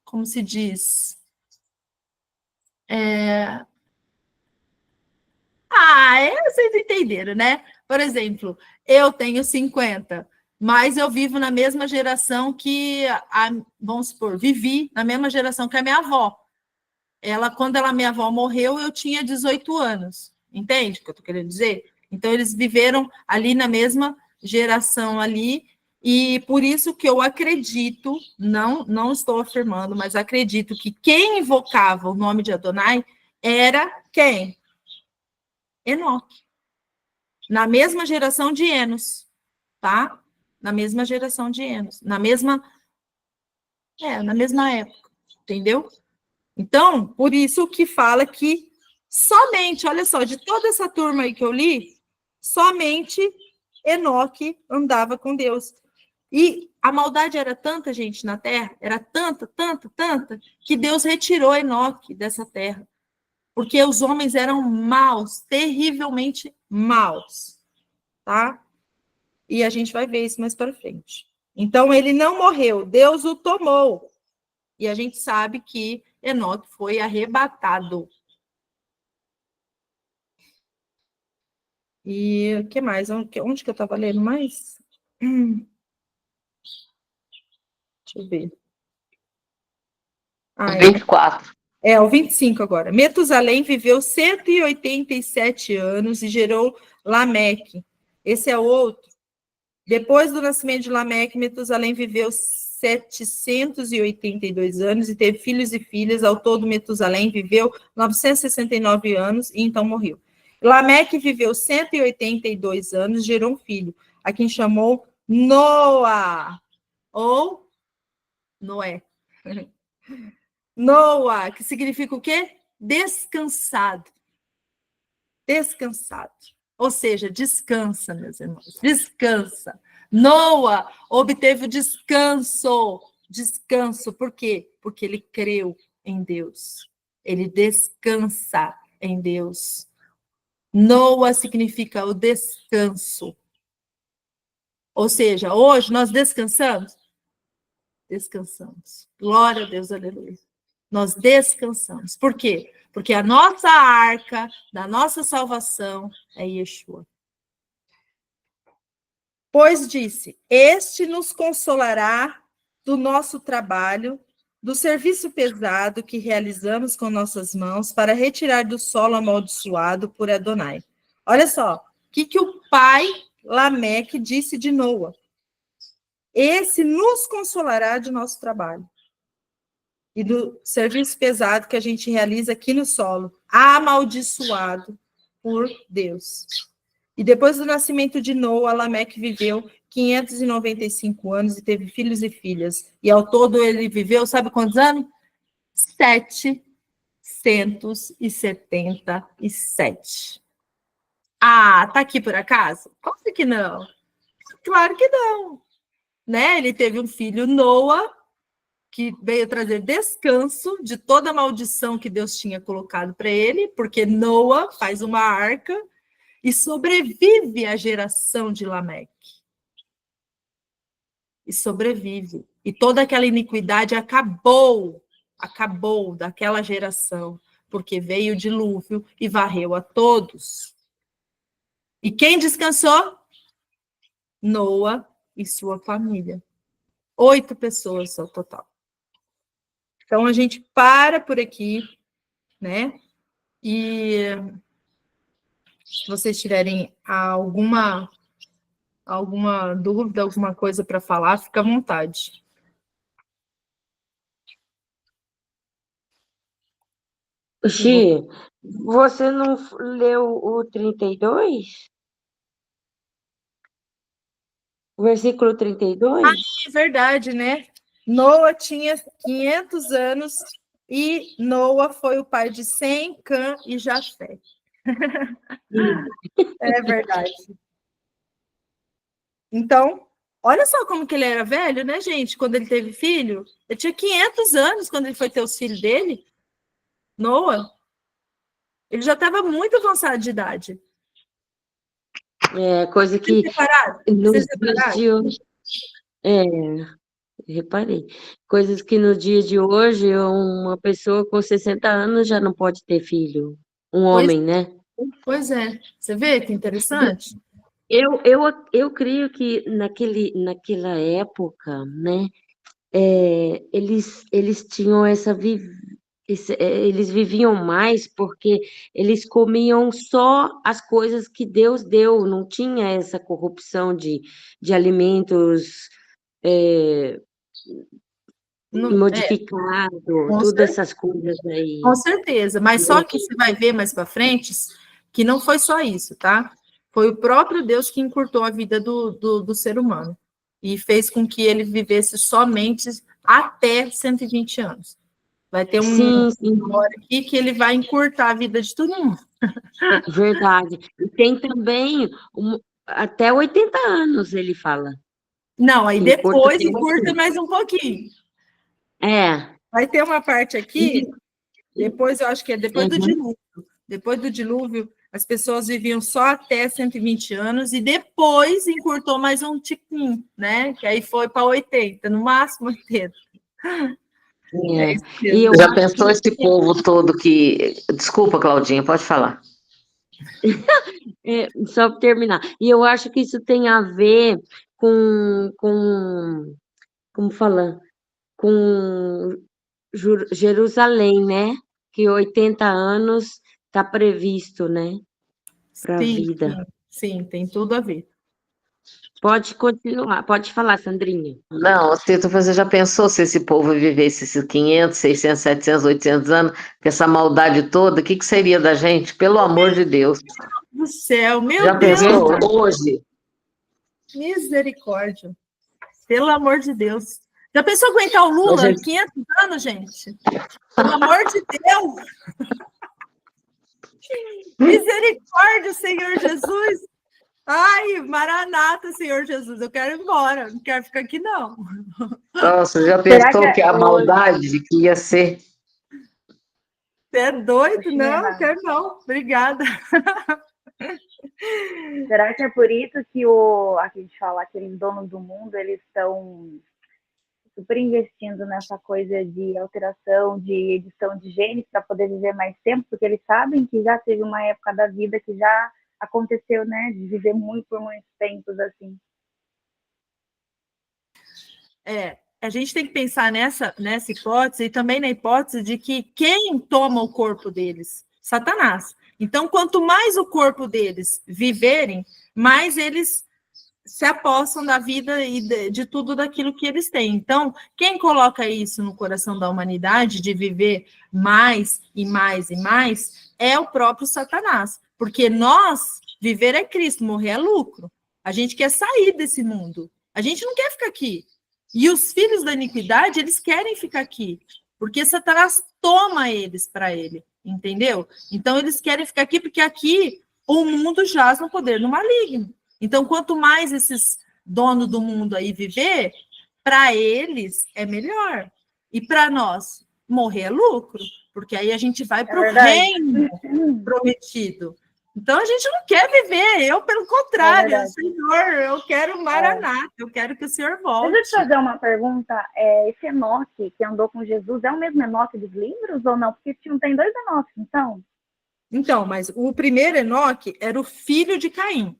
como se diz? Vocês entenderam, né? Por exemplo, eu tenho 50, mas eu vivo na mesma geração que, vamos supor, vivi na mesma geração que a minha avó. Quando minha avó morreu, eu tinha 18 anos. Entende o que eu estou querendo dizer? Então, eles viveram ali na mesma geração ali, e por isso que eu acredito, não estou afirmando, mas acredito que quem invocava o nome de Adonai era quem? Enoque. Na mesma geração de Enos, tá? Na mesma geração de Enos. Na mesma época, entendeu? Então, por isso que fala que somente, olha só, de toda essa turma aí que eu li, somente Enoque andava com Deus. E a maldade era tanta, gente, na terra, era tanta, que Deus retirou Enoque dessa terra. Porque os homens eram maus, terrivelmente maus, tá? E a gente vai ver isso mais para frente. Então, ele não morreu, Deus o tomou. E a gente sabe que Enoque foi arrebatado. E o que mais? Onde que eu estava lendo mais? Deixa eu ver. Os 24. O 25 agora. Metusalém viveu 187 anos e gerou Lameque. Esse é outro. Depois do nascimento de Lameque, Metusalém viveu 782 anos e teve filhos e filhas. Ao todo, Metusalém viveu 969 anos e então morreu. Lameque viveu 182 anos e gerou um filho, a quem chamou Noá, ou Noé. Noá, que significa o quê? Descansado. Descansado. Ou seja, descansa, meus irmãos, descansa. Noá obteve o descanso. Descanso, por quê? Porque ele creu em Deus. Ele descansa em Deus. Noá significa o descanso. Ou seja, hoje nós descansamos? Descansamos. Glória a Deus, aleluia. Nós descansamos. Por quê? Porque a nossa arca da nossa salvação é Yeshua. Pois disse, este nos consolará do nosso trabalho, do serviço pesado que realizamos com nossas mãos para retirar do solo amaldiçoado por Adonai. Olha só, o que o pai Lameque disse de Noa? Esse nos consolará de nosso trabalho e do serviço pesado que a gente realiza aqui no solo, amaldiçoado por Deus. E depois do nascimento de Noa, Lameque viveu 595 anos e teve filhos e filhas. E ao todo ele viveu, sabe quantos anos? 777. Ah, tá aqui por acaso? Como que não? Claro que não. Né? Ele teve um filho, Noa, que veio trazer descanso de toda a maldição que Deus tinha colocado para ele, porque Noa faz uma arca e sobrevive à geração de Lameque. E sobrevive. E toda aquela iniquidade acabou daquela geração, porque veio o dilúvio e varreu a todos. E quem descansou? Noa e sua família. 8 pessoas ao total. Então, a gente para por aqui, né? E se vocês tiverem alguma dúvida, alguma coisa para falar, fica à vontade. Xi, você não leu o 32? O versículo 32? É verdade, né? Noa tinha 500 anos e Noa foi o pai de Sem, Cã e Jafé. É verdade. Então, olha só como que ele era velho, né, gente? Quando ele teve filho. Ele tinha 500 anos quando ele foi ter os filhos dele. Noa. Ele já estava muito avançado de idade. Coisa que nos Vocês dias separaram? de hoje. Reparei. Coisas que no dia de hoje, uma pessoa com 60 anos já não pode ter filho. Um homem, né? Pois é. Você vê que interessante? Eu creio que naquela época, né, eles tinham eles viviam mais porque eles comiam só as coisas que Deus deu, não tinha essa corrupção de alimentos modificados, todas essas coisas aí. Com certeza, mas só que você vai ver mais para frente que não foi só isso, tá? Foi o próprio Deus que encurtou a vida do ser humano e fez com que ele vivesse somente até 120 anos. Vai ter uma hora aqui que ele vai encurtar a vida de todo mundo. Verdade. E tem também até 80 anos, ele fala. Não, aí depois encurta mais um pouquinho. Vai ter uma parte aqui, depois eu acho que é depois do dilúvio. Depois do dilúvio, as pessoas viviam só até 120 anos e depois encurtou mais um tiquinho, né? Que aí foi para 80, no máximo 80. E eu já pensou esse povo todo que... Desculpa, Claudinha, pode falar. Só para terminar. E eu acho que isso tem a ver com como falar? Com Jerusalém, né? Que 80 anos está previsto, né? Para a vida. Sim, tem tudo a ver. Pode continuar, pode falar, Sandrinha. Não, Tito, você já pensou se esse povo vivesse esses 500, 600, 700, 800 anos, com essa maldade toda, o que seria da gente? Pelo amor de Deus. Do céu, meu já Deus! Já pensou hoje? Misericórdia. Pelo amor de Deus. Já pensou aguentar o Lula 500 anos, gente? Pelo amor de Deus! Misericórdia, Senhor Jesus! Ai, Maranata, Senhor Jesus, eu quero ir embora, não quero ficar aqui, não. Nossa, já pensou que a maldade que ia ser? Você é doido? Não, eu quero não. Obrigada. Será que é por isso que a gente fala, aqueles donos do mundo, eles estão super investindo nessa coisa de alteração, de edição de genes para poder viver mais tempo, porque eles sabem que já teve uma época da vida que já aconteceu, né, de viver muito por muitos tempos, assim. A gente tem que pensar nessa hipótese e também na hipótese de que quem toma o corpo deles? Satanás. Então, quanto mais o corpo deles viverem, mais eles se apossam da vida e de tudo daquilo que eles têm. Então, quem coloca isso no coração da humanidade, de viver mais e mais e mais, é o próprio Satanás. Porque viver é Cristo, morrer é lucro. A gente quer sair desse mundo. A gente não quer ficar aqui. E os filhos da iniquidade, eles querem ficar aqui. Porque Satanás toma eles para ele. Entendeu? Então, eles querem ficar aqui porque aqui o mundo jaz no poder do maligno. Então, quanto mais esses donos do mundo aí viver, para eles é melhor. E para nós, morrer é lucro, porque aí a gente vai para o reino prometido. Então, a gente não quer viver, eu, pelo contrário, Senhor, eu quero Maranata, eu quero que o Senhor volte. Deixa eu te fazer uma pergunta, esse Enoque que andou com Jesus é o mesmo Enoque dos livros ou não? Porque tem 2 Enoques, então? Então, mas o primeiro Enoque era o filho de Caim.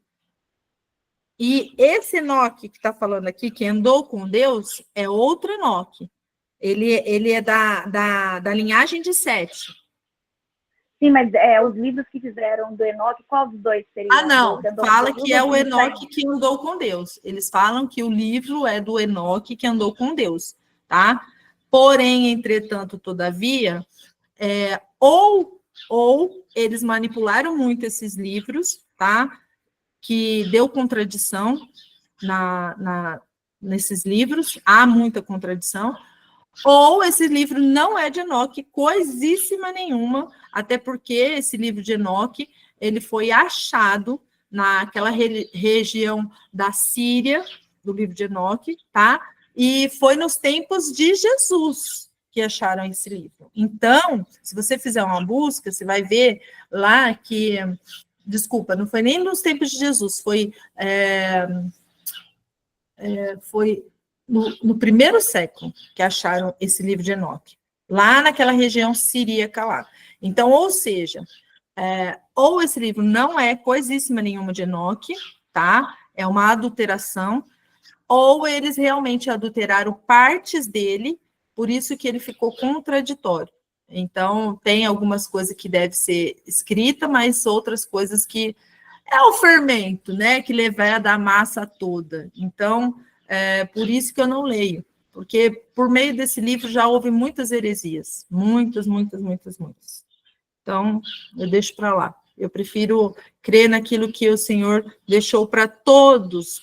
E esse Enoque que está falando aqui, que andou com Deus, é outro Enoque. Ele é da linhagem de Sete. Sim, mas os livros que fizeram do Enoque, qual dos dois seria? Não, fala que é o Enoque que andou com Deus. Eles falam que o livro é do Enoque que andou com Deus, tá? Porém, entretanto, todavia, ou eles manipularam muito esses livros, tá? Que deu contradição nesses livros, há muita contradição, ou esse livro não é de Enoque, coisíssima nenhuma, até porque esse livro de Enoque, ele foi achado naquela região da Síria, do livro de Enoque, tá? E foi nos tempos de Jesus que acharam esse livro. Então, se você fizer uma busca, você vai ver lá que, desculpa, não foi nem nos tempos de Jesus, foi no primeiro século que acharam esse livro de Enoque, lá naquela região siríaca lá. Então, ou seja, ou esse livro não é coisíssima nenhuma de Enoque, tá? É uma adulteração, ou eles realmente adulteraram partes dele, por isso que ele ficou contraditório. Então, tem algumas coisas que deve ser escrita, mas outras coisas que é o fermento, né, que leveda a massa toda. Então, por isso que eu não leio, porque por meio desse livro já houve muitas heresias, muitas. Então, eu deixo para lá. Eu prefiro crer naquilo que o Senhor deixou para todos,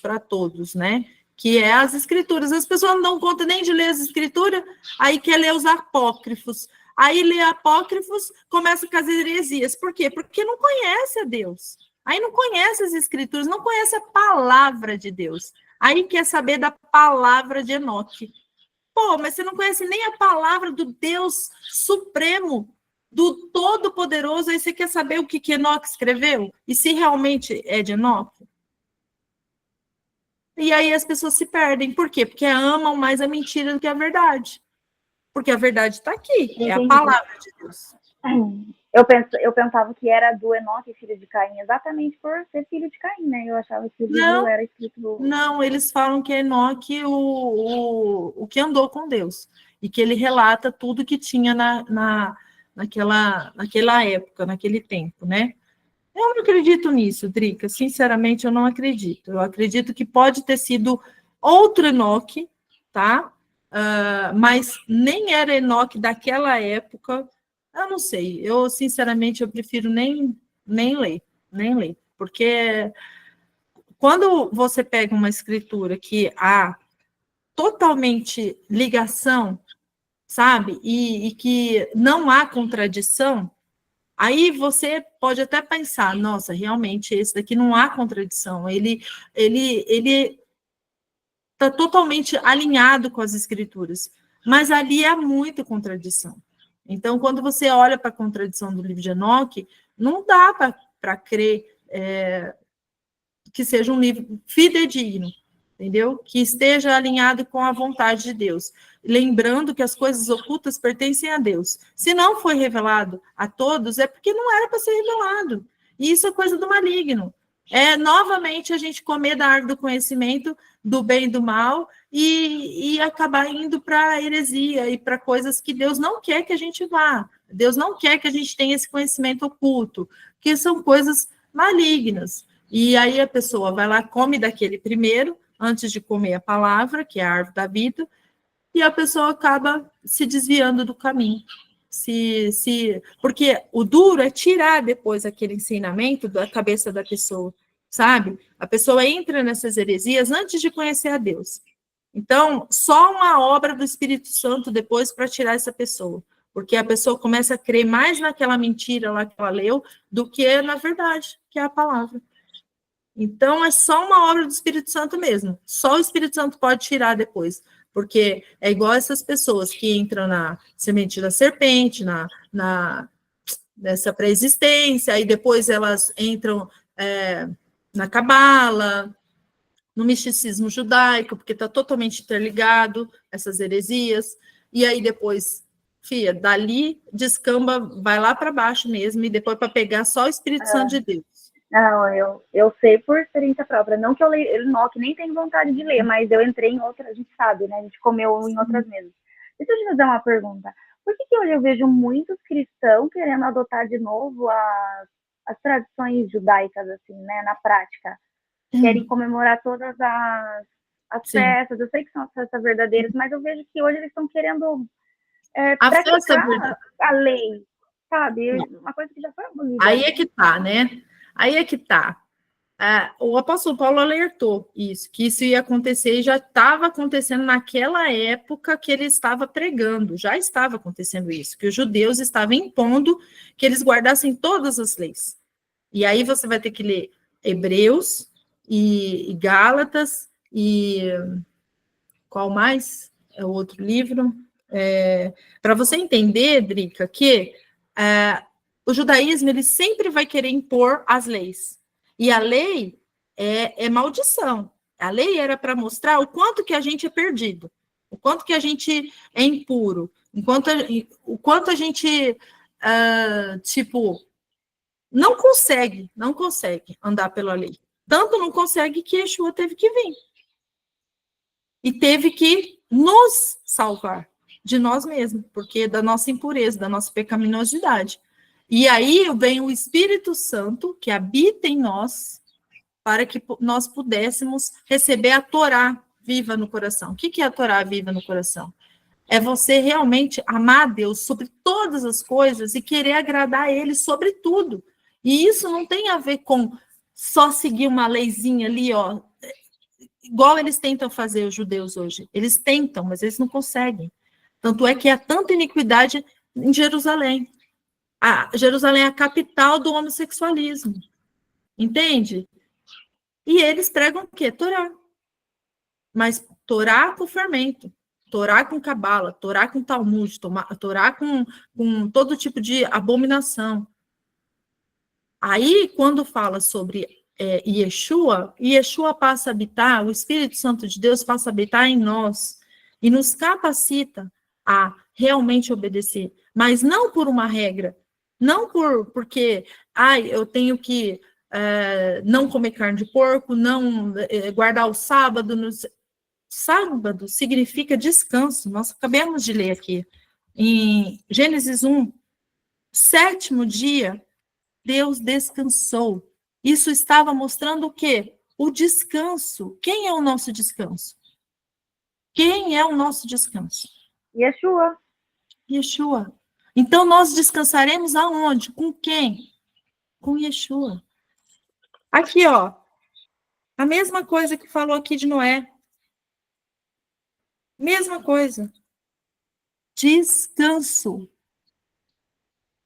né? Que é as escrituras. As pessoas não dão conta nem de ler as escrituras, aí quer ler os apócrifos. Aí lê apócrifos, começa com as heresias. Por quê? Porque não conhece a Deus. Aí não conhece as escrituras, não conhece a palavra de Deus. Aí quer saber da palavra de Enoque. Pô, mas você não conhece nem a palavra do Deus Supremo, do Todo-Poderoso, aí você quer saber o que Enoque escreveu? E se realmente é de Enoque? E aí as pessoas se perdem. Por quê? Porque amam mais a mentira do que a verdade. Porque a verdade está aqui, é a palavra de Deus. Eu pensava que era do Enoque, filho de Caim, exatamente por ser filho de Caim, né? Eu achava que o livro era escrito do... Não, eles falam que é Enoque o que andou com Deus. E que ele relata tudo que tinha naquela época, naquele tempo, né? Eu não acredito nisso, Drica. Sinceramente, eu não acredito. Eu acredito que pode ter sido outro Enoque, tá? Mas nem era Enoque daquela época. Eu não sei. Eu, sinceramente, eu prefiro nem ler. Porque quando você pega uma escritura que há totalmente ligação, sabe? E que não há contradição, aí você pode até pensar, nossa, realmente esse daqui não há contradição, ele está totalmente alinhado com as escrituras, mas ali há muita contradição. Então, quando você olha para a contradição do livro de Enoque, não dá para crer que seja um livro fidedigno, entendeu? Que esteja alinhado com a vontade de Deus. Lembrando que as coisas ocultas pertencem a Deus. Se não foi revelado a todos, é porque não era para ser revelado. E isso é coisa do maligno. É novamente a gente comer da árvore do conhecimento do bem e do mal e acabar indo para a heresia e para coisas que Deus não quer que a gente vá. Deus não quer que a gente tenha esse conhecimento oculto, que são coisas malignas. E aí a pessoa vai lá, come daquele primeiro, antes de comer a palavra, que é a árvore da vida, e a pessoa acaba se desviando do caminho. Porque o duro é tirar depois aquele ensinamento da cabeça da pessoa, sabe? A pessoa entra nessas heresias antes de conhecer a Deus. Então, só uma obra do Espírito Santo depois para tirar essa pessoa. Porque a pessoa começa a crer mais naquela mentira lá que ela leu do que na verdade, que é a palavra. Então, é só uma obra do Espírito Santo mesmo. Só o Espírito Santo pode tirar depois. Porque é igual essas pessoas que entram na semente da serpente, nessa pré-existência, aí depois elas entram na cabala, no misticismo judaico, porque está totalmente interligado, essas heresias, e aí depois, dali descamba, vai lá para baixo mesmo, e depois para pegar só o Espírito Santo de Deus. Não, eu sei por experiência própria. Não que eu leio Enoque, nem tenho vontade de ler, mas eu entrei em outra, a gente sabe, né? A gente comeu em outras mesas. Deixa eu te fazer uma pergunta. Por que hoje eu vejo muitos cristãos querendo adotar de novo as tradições judaicas, assim, né? Na prática. Querem comemorar todas as festas. Eu sei que são as festas verdadeiras, mas eu vejo que hoje eles estão querendo praticar a lei, sabe? Uma coisa que já foi abolida. Aí é que tá, né? Aí é que tá. O apóstolo Paulo alertou isso, que isso ia acontecer e já estava acontecendo naquela época que ele estava pregando, já estava acontecendo isso, que os judeus estavam impondo que eles guardassem todas as leis. E aí você vai ter que ler Hebreus e Gálatas e qual mais? É o outro livro. Para você entender, Drica, que o judaísmo ele sempre vai querer impor as leis. E a lei é maldição. A lei era para mostrar o quanto que a gente é perdido, o quanto que a gente é impuro, o quanto a gente, não consegue andar pela lei. Tanto não consegue que Yeshua teve que vir. E teve que nos salvar de nós mesmos, porque da nossa impureza, da nossa pecaminosidade. E aí vem o Espírito Santo, que habita em nós, para que nós pudéssemos receber a Torá viva no coração. O que é a Torá viva no coração? É você realmente amar a Deus sobre todas as coisas e querer agradar a Ele sobre tudo. E isso não tem a ver com só seguir uma leizinha ali, ó, igual eles tentam fazer, os judeus hoje. Eles tentam, mas eles não conseguem. Tanto é que há tanta iniquidade em Jerusalém. Jerusalém é a capital do homossexualismo. Entende? E eles pregam o quê? Torá. Mas Torá com fermento. Torá com cabala, Torá com Talmud, Torá com todo tipo de abominação. Aí, quando fala sobre Yeshua passa a habitar, o Espírito Santo de Deus passa a habitar em nós e nos capacita a realmente obedecer, mas não por uma regra, não porque eu tenho que não comer carne de porco, não guardar o sábado. Sábado significa descanso. Nós acabamos de ler aqui em Gênesis 1, 7º dia, Deus descansou. Isso estava mostrando o quê? O descanso. Quem é o nosso descanso? Quem é o nosso descanso? Yeshua. Yeshua. Então, nós descansaremos aonde? Com quem? Com Yeshua. Aqui, ó. A mesma coisa que falou aqui de Noé. Mesma coisa. Descanso.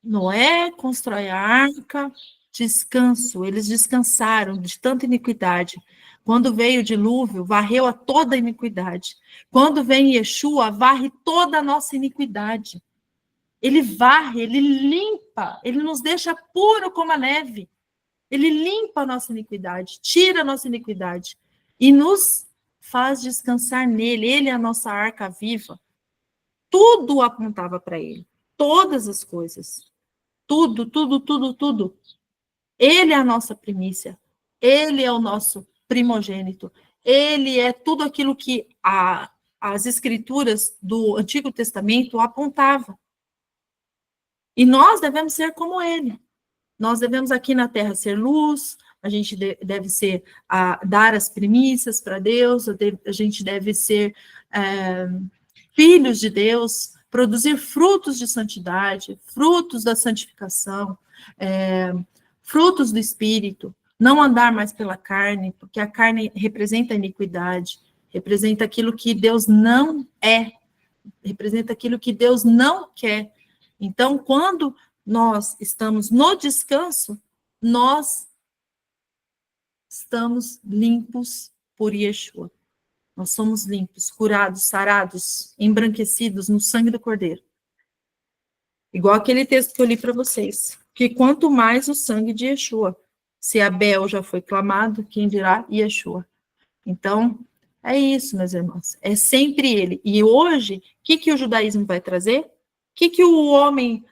Noé constrói a arca, descanso. Eles descansaram de tanta iniquidade. Quando veio o dilúvio, varreu a toda a iniquidade. Quando vem Yeshua, varre toda a nossa iniquidade. Ele varre, ele limpa, ele nos deixa puro como a neve. Ele limpa a nossa iniquidade, tira a nossa iniquidade e nos faz descansar nele. Ele é a nossa arca viva. Tudo apontava para ele. Todas as coisas. Tudo, tudo, tudo, tudo. Ele é a nossa primícia. Ele é o nosso primogênito. Ele é tudo aquilo que as escrituras do Antigo Testamento apontavam. E nós devemos ser como ele. Nós devemos aqui na terra ser luz, a gente deve ser, dar as primícias para Deus, a gente deve ser filhos de Deus, produzir frutos de santidade, frutos da santificação, frutos do Espírito, não andar mais pela carne, porque a carne representa a iniquidade, representa aquilo que Deus não é, representa aquilo que Deus não quer. Então, quando nós estamos no descanso, nós estamos limpos por Yeshua. Nós somos limpos, curados, sarados, embranquecidos no sangue do Cordeiro. Igual aquele texto que eu li para vocês. Que quanto mais o sangue de Yeshua. Se Abel já foi clamado, quem dirá Yeshua. Então, é isso, meus irmãos. É sempre ele. E hoje, o que o judaísmo vai trazer? O que o homem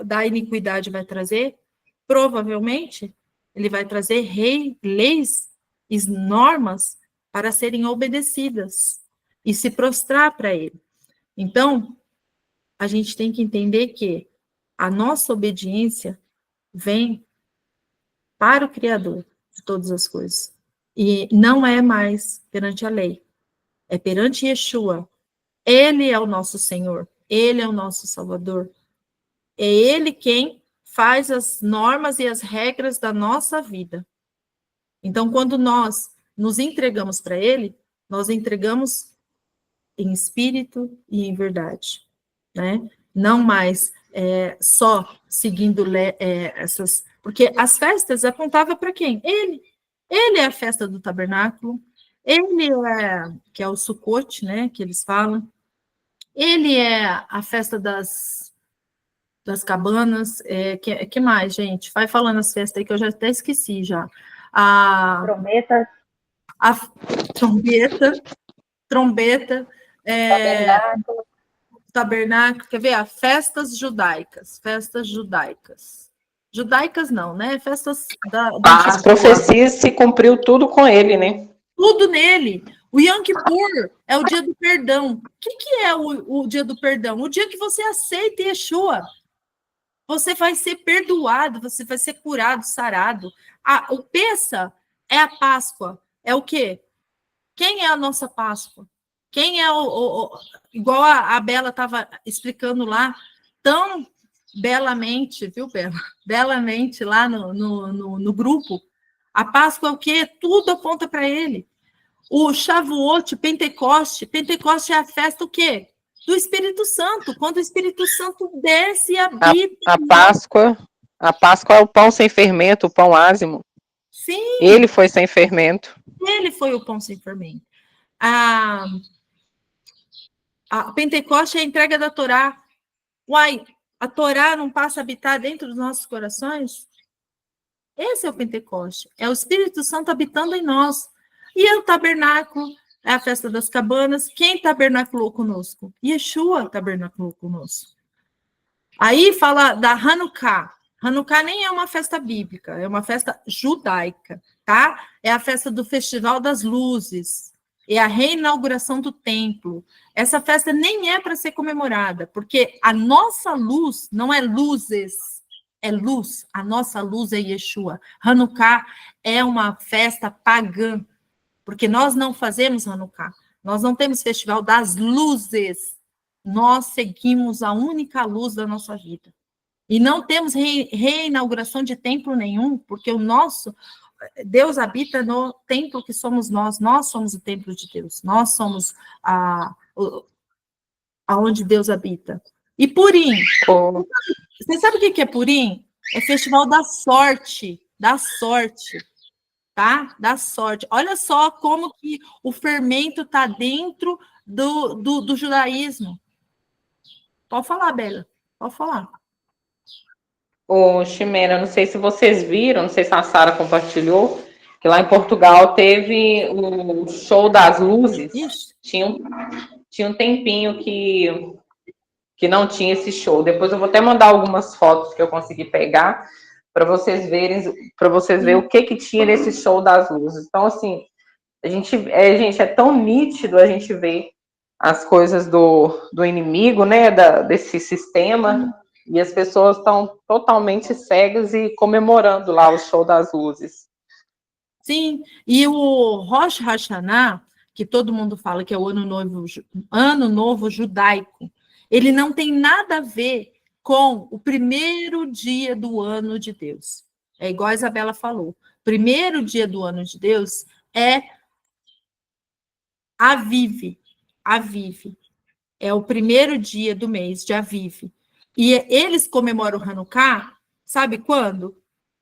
da iniquidade vai trazer? Provavelmente, ele vai trazer leis e normas para serem obedecidas e se prostrar para ele. Então, a gente tem que entender que a nossa obediência vem para o Criador de todas as coisas. E não é mais perante a lei, é perante Yeshua. Ele é o nosso Senhor, ele é o nosso Salvador. É ele quem faz as normas e as regras da nossa vida. Então, quando nós nos entregamos para ele, nós entregamos em espírito e em verdade, né? Não mais só seguindo essas... Porque as festas apontavam para quem? Ele. Ele é a festa do tabernáculo, ele é, que é o Sucote, né, que eles falam, ele é a festa das cabanas, que mais, gente? Vai falando as festas aí que eu já até esqueci já. Trombeta. A trombeta, tabernáculo, quer ver? Festas judaicas. Judaicas não, né? Festas As profecias se cumpriu tudo com ele, né? Tudo nele. O Yom Kippur é o dia do perdão. O que é o dia do perdão? O dia que você aceita Yeshua. Você vai ser perdoado, você vai ser curado, sarado. O Pessa é a Páscoa. É o quê? Quem é a nossa Páscoa? Quem é igual a Bela estava explicando lá, tão belamente, viu, Bela? Belamente lá no grupo. A Páscoa é o quê? Tudo aponta para ele. O Shavuot, Pentecoste é a festa o quê? Do Espírito Santo. Quando o Espírito Santo desce e habita. A Páscoa é o pão sem fermento, o pão ázimo. Sim. Ele foi sem fermento. Ele foi o pão sem fermento. A Pentecoste é a entrega da Torá. Uai, a Torá não passa a habitar dentro dos nossos corações? Esse é o Pentecoste. É o Espírito Santo habitando em nós. E é o tabernáculo, é a festa das cabanas. Quem tabernaculou conosco? Yeshua tabernaculou conosco. Aí fala da Hanukkah. Hanukkah nem é uma festa bíblica, é uma festa judaica, tá? É a festa do Festival das Luzes, é a reinauguração do templo. Essa festa nem é para ser comemorada, porque a nossa luz não é luzes, é luz. A nossa luz é Yeshua. Hanukkah é uma festa pagã, porque nós não fazemos Hanukkah. Nós não temos Festival das Luzes. Nós seguimos a única luz da nossa vida. E não temos reinauguração de templo nenhum, porque Deus habita no templo que somos nós somos o templo de Deus, nós somos aonde Deus habita. E Purim, você sabe o que é Purim? É festival da sorte, tá? Da sorte. Olha só como que o fermento está dentro do judaísmo. Pode falar, Bela, pode falar. Ô, Ximena, não sei se vocês viram, não sei se a Sara compartilhou, que lá em Portugal teve o show das luzes. Isso. Tinha um tempinho que não tinha esse show. Depois eu vou até mandar algumas fotos que eu consegui pegar para vocês verem o que tinha nesse show das luzes. Então, assim, gente, é tão nítido a gente ver as coisas do inimigo, né, desse sistema. E as pessoas estão totalmente cegas e comemorando lá o show das luzes. Sim, e o Rosh Hashanah, que todo mundo fala que é o ano novo judaico, ele não tem nada a ver com o primeiro dia do ano de Deus. É igual a Isabela falou. Primeiro dia do ano de Deus é Aviv. É o primeiro dia do mês de Aviv. E eles comemoram o Hanukkah, sabe quando?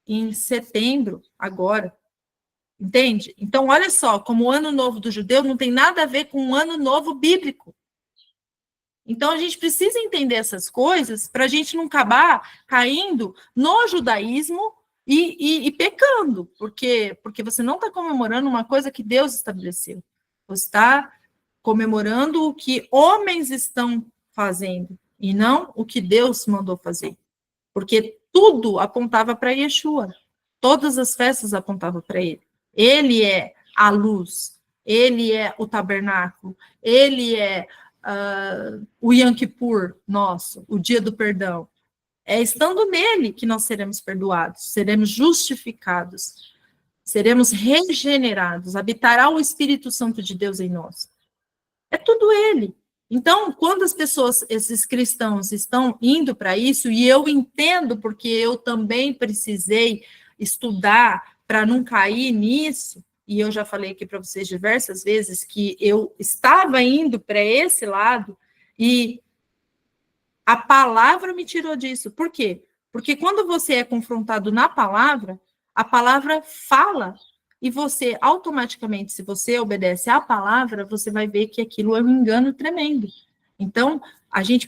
Em setembro, agora. Entende? Então, olha só, como o ano novo do judeu não tem nada a ver com o ano novo bíblico. Então, a gente precisa entender essas coisas para a gente não acabar caindo no judaísmo e pecando, porque você não está comemorando uma coisa que Deus estabeleceu. Você está comemorando o que homens estão fazendo, e não o que Deus mandou fazer. Porque tudo apontava para Yeshua. Todas as festas apontavam para ele. Ele é a luz, ele é o tabernáculo, ele é o Yom Kippur nosso, o dia do perdão. É estando nele que nós seremos perdoados, seremos justificados, seremos regenerados, habitará o Espírito Santo de Deus em nós. É tudo ele. Então, quando as pessoas, esses cristãos, estão indo para isso, e eu entendo, porque eu também precisei estudar, para não cair nisso, e eu já falei aqui para vocês diversas vezes que eu estava indo para esse lado e a palavra me tirou disso. Por quê? Porque quando você é confrontado na palavra, a palavra fala e você automaticamente, se você obedece à palavra, você vai ver que aquilo é um engano tremendo. Então,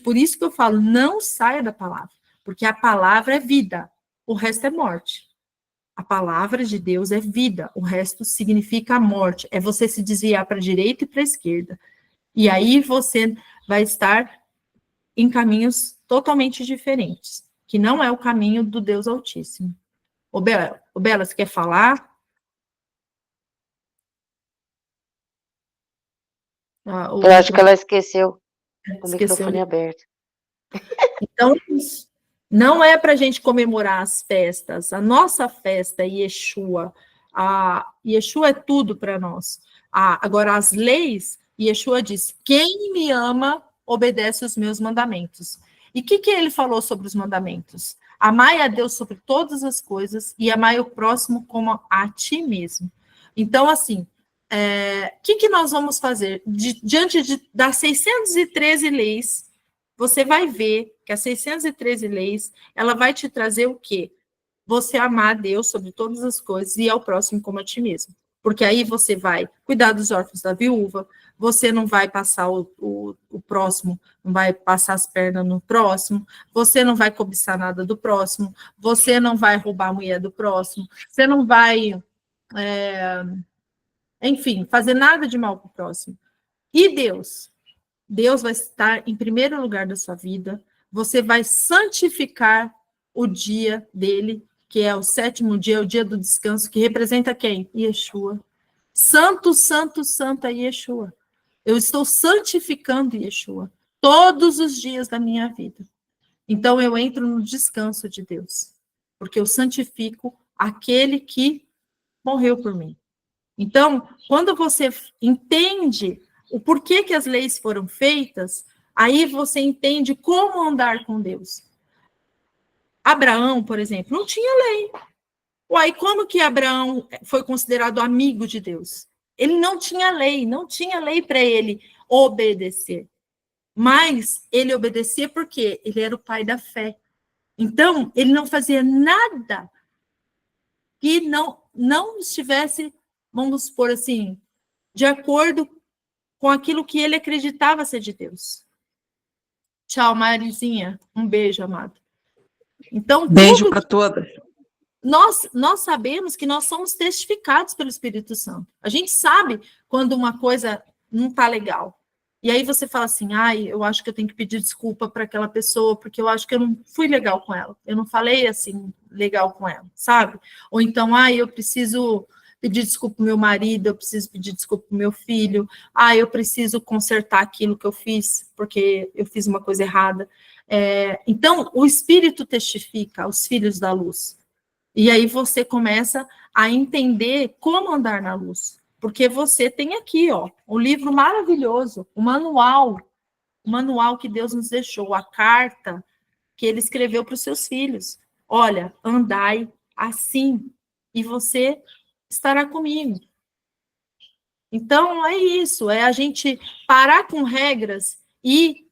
por isso que eu falo, não saia da palavra, porque a palavra é vida, o resto é morte. A palavra de Deus é vida, o resto significa a morte. É você se desviar para a direita e para a esquerda. E aí você vai estar em caminhos totalmente diferentes, que não é o caminho do Deus Altíssimo. Ô Bela, você quer falar? Eu acho que ela esqueceu o microfone aberto. Então, não é para a gente comemorar as festas. A nossa festa é Yeshua. Yeshua é tudo para nós. Agora, as leis, Yeshua diz, quem me ama, obedece os meus mandamentos. E o que ele falou sobre os mandamentos? Amai a Deus sobre todas as coisas e amai o próximo como a ti mesmo. Então, assim, o que nós vamos fazer? Diante das 613 leis, você vai ver que as 613 leis, ela vai te trazer o quê? Você amar a Deus sobre todas as coisas e ao próximo como a ti mesmo. Porque aí você vai cuidar dos órfãos da viúva, você não vai passar o próximo, não vai passar as pernas no próximo, você não vai cobiçar nada do próximo, você não vai roubar a mulher do próximo, você não vai, enfim, fazer nada de mal para o próximo. E Deus? Deus vai estar em primeiro lugar da sua vida, você vai santificar o dia dele, que é o 7º dia, o dia do descanso, que representa quem? Yeshua. Santo, santo, santa Yeshua. Eu estou santificando Yeshua todos os dias da minha vida. Então eu entro no descanso de Deus, porque eu santifico aquele que morreu por mim. Então, quando você entende o porquê que as leis foram feitas, aí você entende como andar com Deus. Abraão, por exemplo, não tinha lei. Uai, como que Abraão foi considerado amigo de Deus? Ele não tinha lei para ele obedecer. Mas ele obedecia porque ele era o pai da fé. Então, ele não fazia nada que não estivesse, vamos supor assim, de acordo com aquilo que ele acreditava ser de Deus. Tchau, Marizinha. Um beijo, amado. Então, beijo para todas. Nós sabemos que nós somos testificados pelo Espírito Santo. A gente sabe quando uma coisa não está legal. E aí você fala assim, eu acho que eu tenho que pedir desculpa para aquela pessoa, porque eu acho que eu não fui legal com ela. Eu não falei assim, legal com ela, sabe? Ou então, eu preciso pedir desculpa para o meu marido, eu preciso pedir desculpa para o meu filho, eu preciso consertar aquilo que eu fiz, porque eu fiz uma coisa errada. Então, o Espírito testifica aos filhos da luz. E aí você começa a entender como andar na luz. Porque você tem aqui, um livro maravilhoso, o manual que Deus nos deixou, a carta que ele escreveu para os seus filhos. Olha, andai assim, e você estará comigo. Então, é isso, é a gente parar com regras e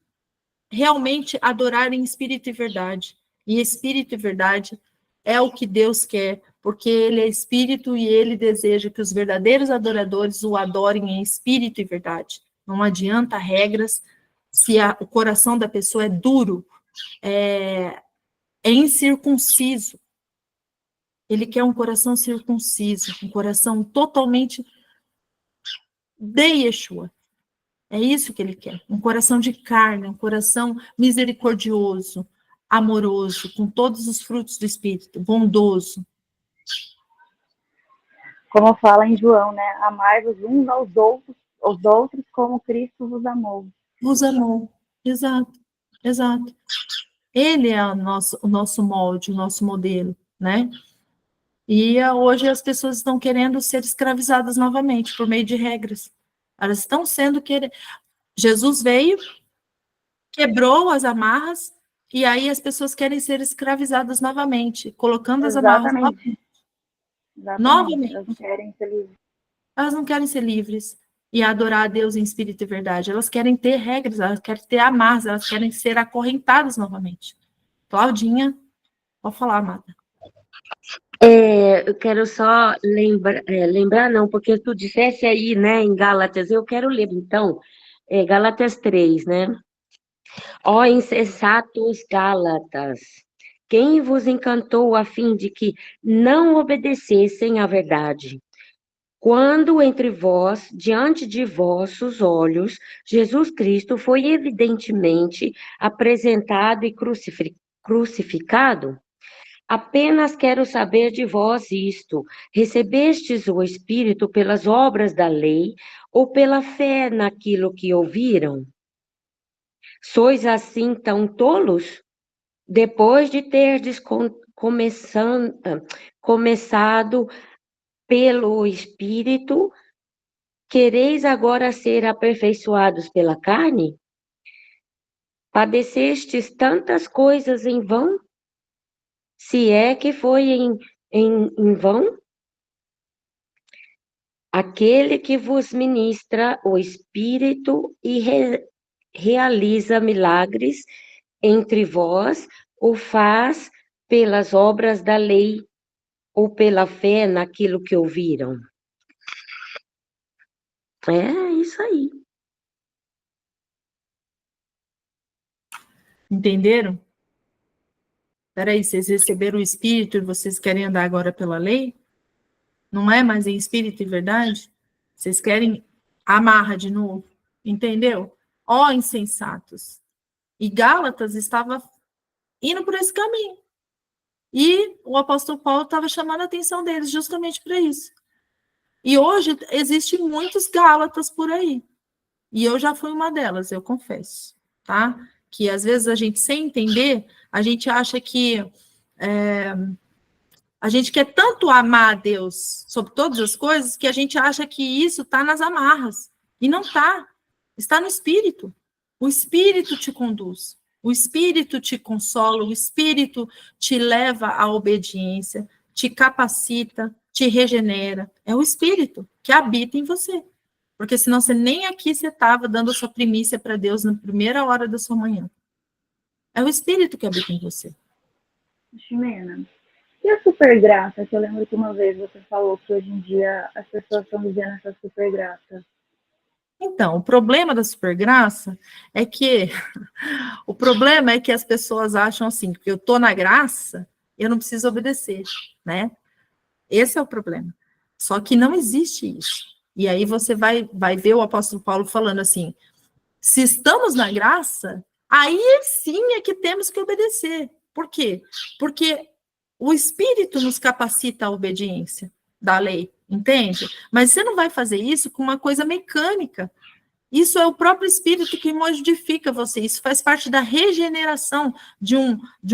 realmente adorar em espírito e verdade. E espírito e verdade é o que Deus quer, porque ele é espírito e ele deseja que os verdadeiros adoradores o adorem em espírito e verdade. Não adianta regras se o coração da pessoa é duro, é incircunciso. Ele quer um coração circunciso, um coração totalmente de Yeshua. É isso que ele quer, um coração de carne, um coração misericordioso, amoroso, com todos os frutos do Espírito, bondoso. Como fala em João, né? Amai-vos uns aos outros como Cristo vos amou. Vos amou, exato. Ele é o nosso molde, o nosso modelo, né? E hoje as pessoas estão querendo ser escravizadas novamente por meio de regras. Elas estão sendo Jesus veio, quebrou as amarras, e aí as pessoas querem ser escravizadas novamente, colocando as amarras novamente. Exatamente. Novamente. Elas não querem ser livres. Elas não querem ser livres e adorar a Deus em espírito e verdade. Elas querem ter regras, elas querem ter amarras, elas querem ser acorrentadas novamente. Claudinha, pode falar, amada. Eu quero só lembrar não, porque tu dissesse aí, né, em Gálatas, eu quero ler, então, Gálatas 3, né? Ó insensatos Gálatas, quem vos encantou a fim de que não obedecessem à verdade? Quando entre vós, diante de vossos olhos, Jesus Cristo foi evidentemente apresentado e crucificado? Apenas quero saber de vós isto: recebestes o Espírito pelas obras da lei ou pela fé naquilo que ouviram? Sois assim tão tolos? Depois de terdes começado pelo Espírito, quereis agora ser aperfeiçoados pela carne? Padecestes tantas coisas em vão? Se é que foi em vão? Aquele que vos ministra o Espírito e realiza milagres entre vós, o faz pelas obras da lei ou pela fé naquilo que ouviram? É isso aí. Entenderam? Peraí, vocês receberam o Espírito e vocês querem andar agora pela lei? Não é mais em espírito e verdade? Vocês querem amarra de novo? Entendeu? Ó insensatos. E Gálatas estava indo por esse caminho. E o apóstolo Paulo estava chamando a atenção deles justamente para isso. E hoje existem muitos Gálatas por aí. E eu já fui uma delas, eu confesso, tá? Que às vezes a gente, sem entender, a gente acha que a gente quer tanto amar a Deus sobre todas as coisas que a gente acha que isso está nas amarras. E não está. Está no Espírito. O Espírito te conduz. O Espírito te consola. O Espírito te leva à obediência, te capacita, te regenera. É o Espírito que habita em você. Porque senão você nem aqui você estava dando a sua primícia para Deus na primeira hora da sua manhã. É o Espírito que habita em você. Ximena, e a super graça? Que eu lembro que uma vez você falou que hoje em dia as pessoas estão vivendo essa super graça. Então, o problema da supergraça é que as pessoas acham assim, que eu estou na graça, eu não preciso obedecer, né? Esse é o problema. Só que não existe isso. E aí você vai ver o apóstolo Paulo falando assim, se estamos na graça, aí sim é que temos que obedecer. Por quê? Porque o Espírito nos capacita à obediência da lei, entende? Mas você não vai fazer isso com uma coisa mecânica. Isso é o próprio Espírito que modifica você. Isso faz parte da regeneração de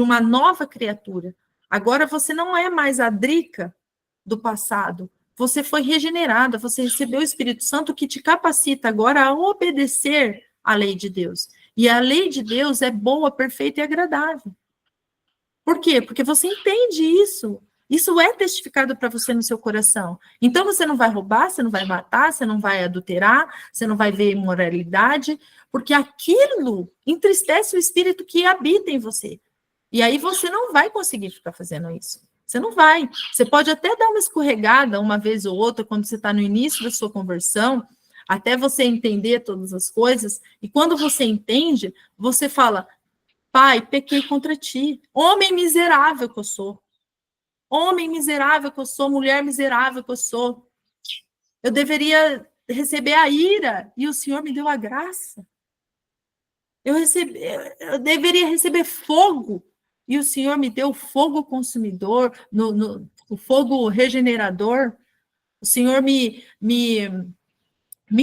uma nova criatura. Agora você não é mais a Drica do passado. Você foi regenerada, você recebeu o Espírito Santo que te capacita agora a obedecer à lei de Deus. E a lei de Deus é boa, perfeita e agradável. Por quê? Porque você entende isso. Isso é testificado para você no seu coração. Então você não vai roubar, você não vai matar, você não vai adulterar, você não vai ver imoralidade, porque aquilo entristece o espírito que habita em você. E aí você não vai conseguir ficar fazendo isso. Você não vai. Você pode até dar uma escorregada uma vez ou outra quando você está no início da sua conversão, até você entender todas as coisas. E quando você entende, você fala: Pai, pequei contra ti. Homem miserável que eu sou. Homem miserável que eu sou, mulher miserável que eu sou. Eu deveria receber a ira e o Senhor me deu a graça. Eu deveria receber fogo e o Senhor me deu fogo consumidor, o fogo regenerador. O Senhor me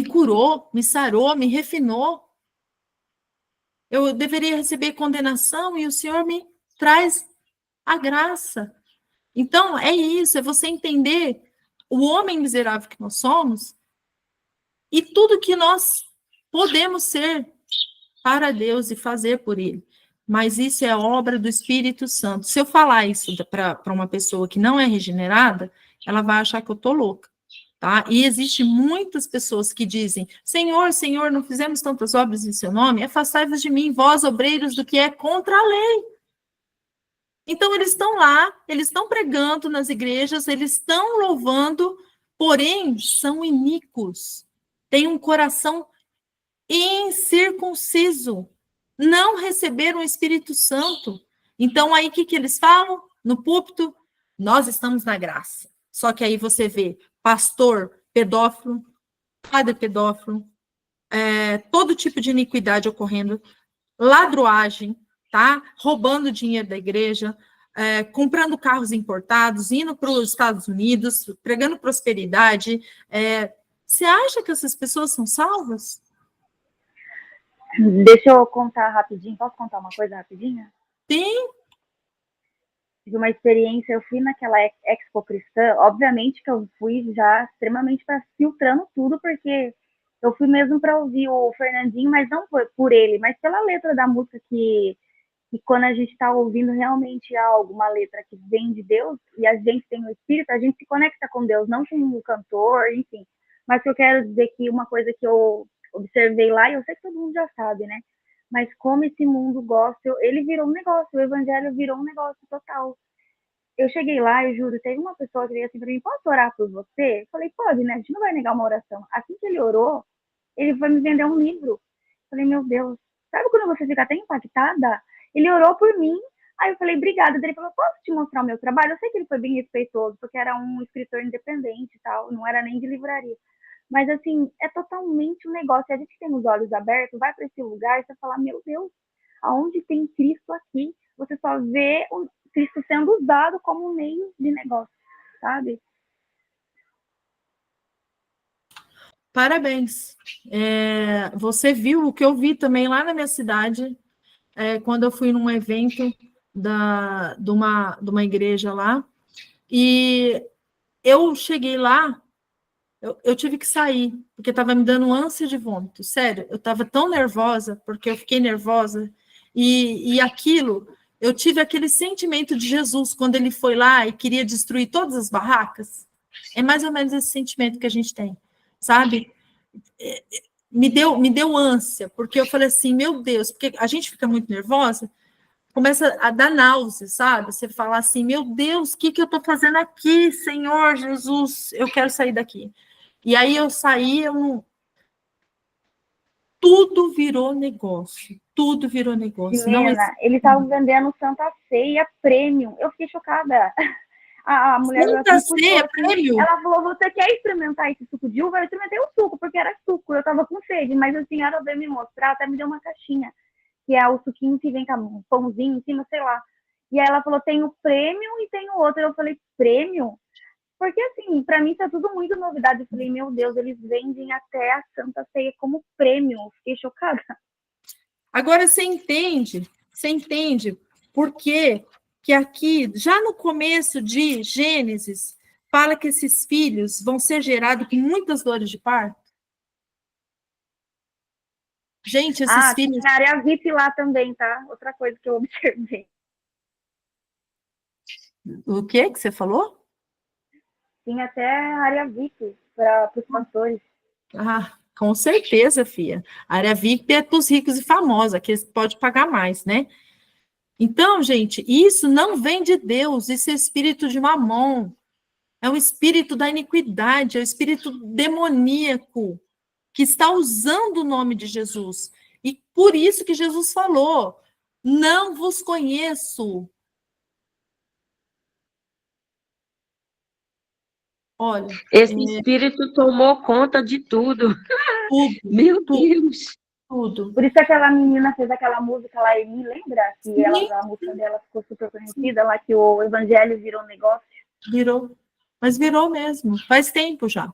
curou, me sarou, me refinou. Eu deveria receber condenação e o Senhor me traz a graça. Então, é isso, é você entender o homem miserável que nós somos e tudo que nós podemos ser para Deus e fazer por Ele. Mas isso é obra do Espírito Santo. Se eu falar isso para uma pessoa que não é regenerada, ela vai achar que eu tô louca, tá? E existe muitas pessoas que dizem, Senhor, Senhor, não fizemos tantas obras em seu nome, afastai-vos de mim, vós, obreiros do que é contra a lei. Então, eles estão lá, eles estão pregando nas igrejas, eles estão louvando, porém, são iníquos, têm um coração incircunciso, não receberam o Espírito Santo. Então, aí, o que eles falam? No púlpito, nós estamos na graça. Só que aí você vê pastor pedófilo, padre pedófilo, todo tipo de iniquidade ocorrendo, ladruagem, tá? Roubando dinheiro da igreja, comprando carros importados, indo para os Estados Unidos, pregando prosperidade. Você acha que essas pessoas são salvas? Deixa eu contar rapidinho. Posso contar uma coisa rapidinha? Sim. Tive uma experiência, eu fui naquela Expo Cristã, obviamente que eu fui já extremamente filtrando tudo, porque eu fui mesmo para ouvir o Fernandinho, mas não por ele, mas pela letra da música que quando a gente está ouvindo realmente algo, uma letra que vem de Deus, e a gente tem o Espírito, a gente se conecta com Deus, não com o cantor, enfim. Mas que eu quero dizer que uma coisa que eu observei lá, e eu sei que todo mundo já sabe, né? Mas como esse mundo gospel, ele virou um negócio, o evangelho virou um negócio total. Eu cheguei lá, eu juro, teve uma pessoa que veio assim pra mim, posso orar por você? Eu falei, pode, né? A gente não vai negar uma oração. Assim que ele orou, ele foi me vender um livro. Eu falei, meu Deus, sabe quando você fica até impactada? Ele orou por mim, aí eu falei, obrigada. Ele falou, posso te mostrar o meu trabalho? Eu sei que ele foi bem respeitoso, porque era um escritor independente e tal, não era nem de livraria. Mas, assim, é totalmente um negócio. A gente tem os olhos abertos, vai para esse lugar e você fala, meu Deus, aonde tem Cristo aqui? Você só vê o Cristo sendo usado como meio de negócio, sabe? Parabéns. Você viu o que eu vi também lá na minha cidade, quando eu fui num evento de uma igreja lá, e eu cheguei lá, eu tive que sair, porque estava me dando ânsia de vômito. Sério, eu estava tão nervosa, porque eu fiquei nervosa, e aquilo, eu tive aquele sentimento de Jesus, quando ele foi lá e queria destruir todas as barracas. É mais ou menos esse sentimento que a gente tem, sabe? Me deu ânsia, porque eu falei assim, meu Deus, porque a gente fica muito nervosa, começa a dar náusea, sabe? Você fala assim, meu Deus, o que eu estou fazendo aqui, Senhor Jesus, eu quero sair daqui. E aí eu saí, tudo virou negócio, tudo virou negócio. Menina, eles estavam vendendo Santa Ceia Premium. Eu fiquei chocada. A mulher Santa Ceia Premium? Ela falou, você quer experimentar esse suco de uva? Eu experimentei o suco, porque era suco, eu tava com sede, mas a senhora veio me mostrar, até me deu uma caixinha, que é o suquinho que vem com um pãozinho em cima, sei lá. E aí ela falou, tem o Premium e tem o outro. Eu falei, Premium? Porque, assim, para mim tá tudo muito novidade. Eu falei, meu Deus, eles vendem até a Santa Ceia como Premium. Fiquei chocada. Agora você entende por que aqui, já no começo de Gênesis, fala que esses filhos vão ser gerados com muitas dores de parto? Gente, esses filhos... Tem área VIP lá também, tá? Outra coisa que eu observei. O que você falou? Tinha até área VIP para os pastores. Ah, com certeza, filha. A área VIP é para os ricos e famosos, que eles podem pagar mais, né? Então, gente, isso não vem de Deus, isso é espírito de Mamon. É um espírito da iniquidade, é um espírito demoníaco que está usando o nome de Jesus. E por isso que Jesus falou, não vos conheço. Olha, esse espírito tomou conta de tudo. Meu Deus. Tudo. Por isso que aquela menina fez aquela música lá, me lembra? Que a música dela ficou super conhecida, lá que o evangelho virou negócio. Virou. Mas virou mesmo, faz tempo já.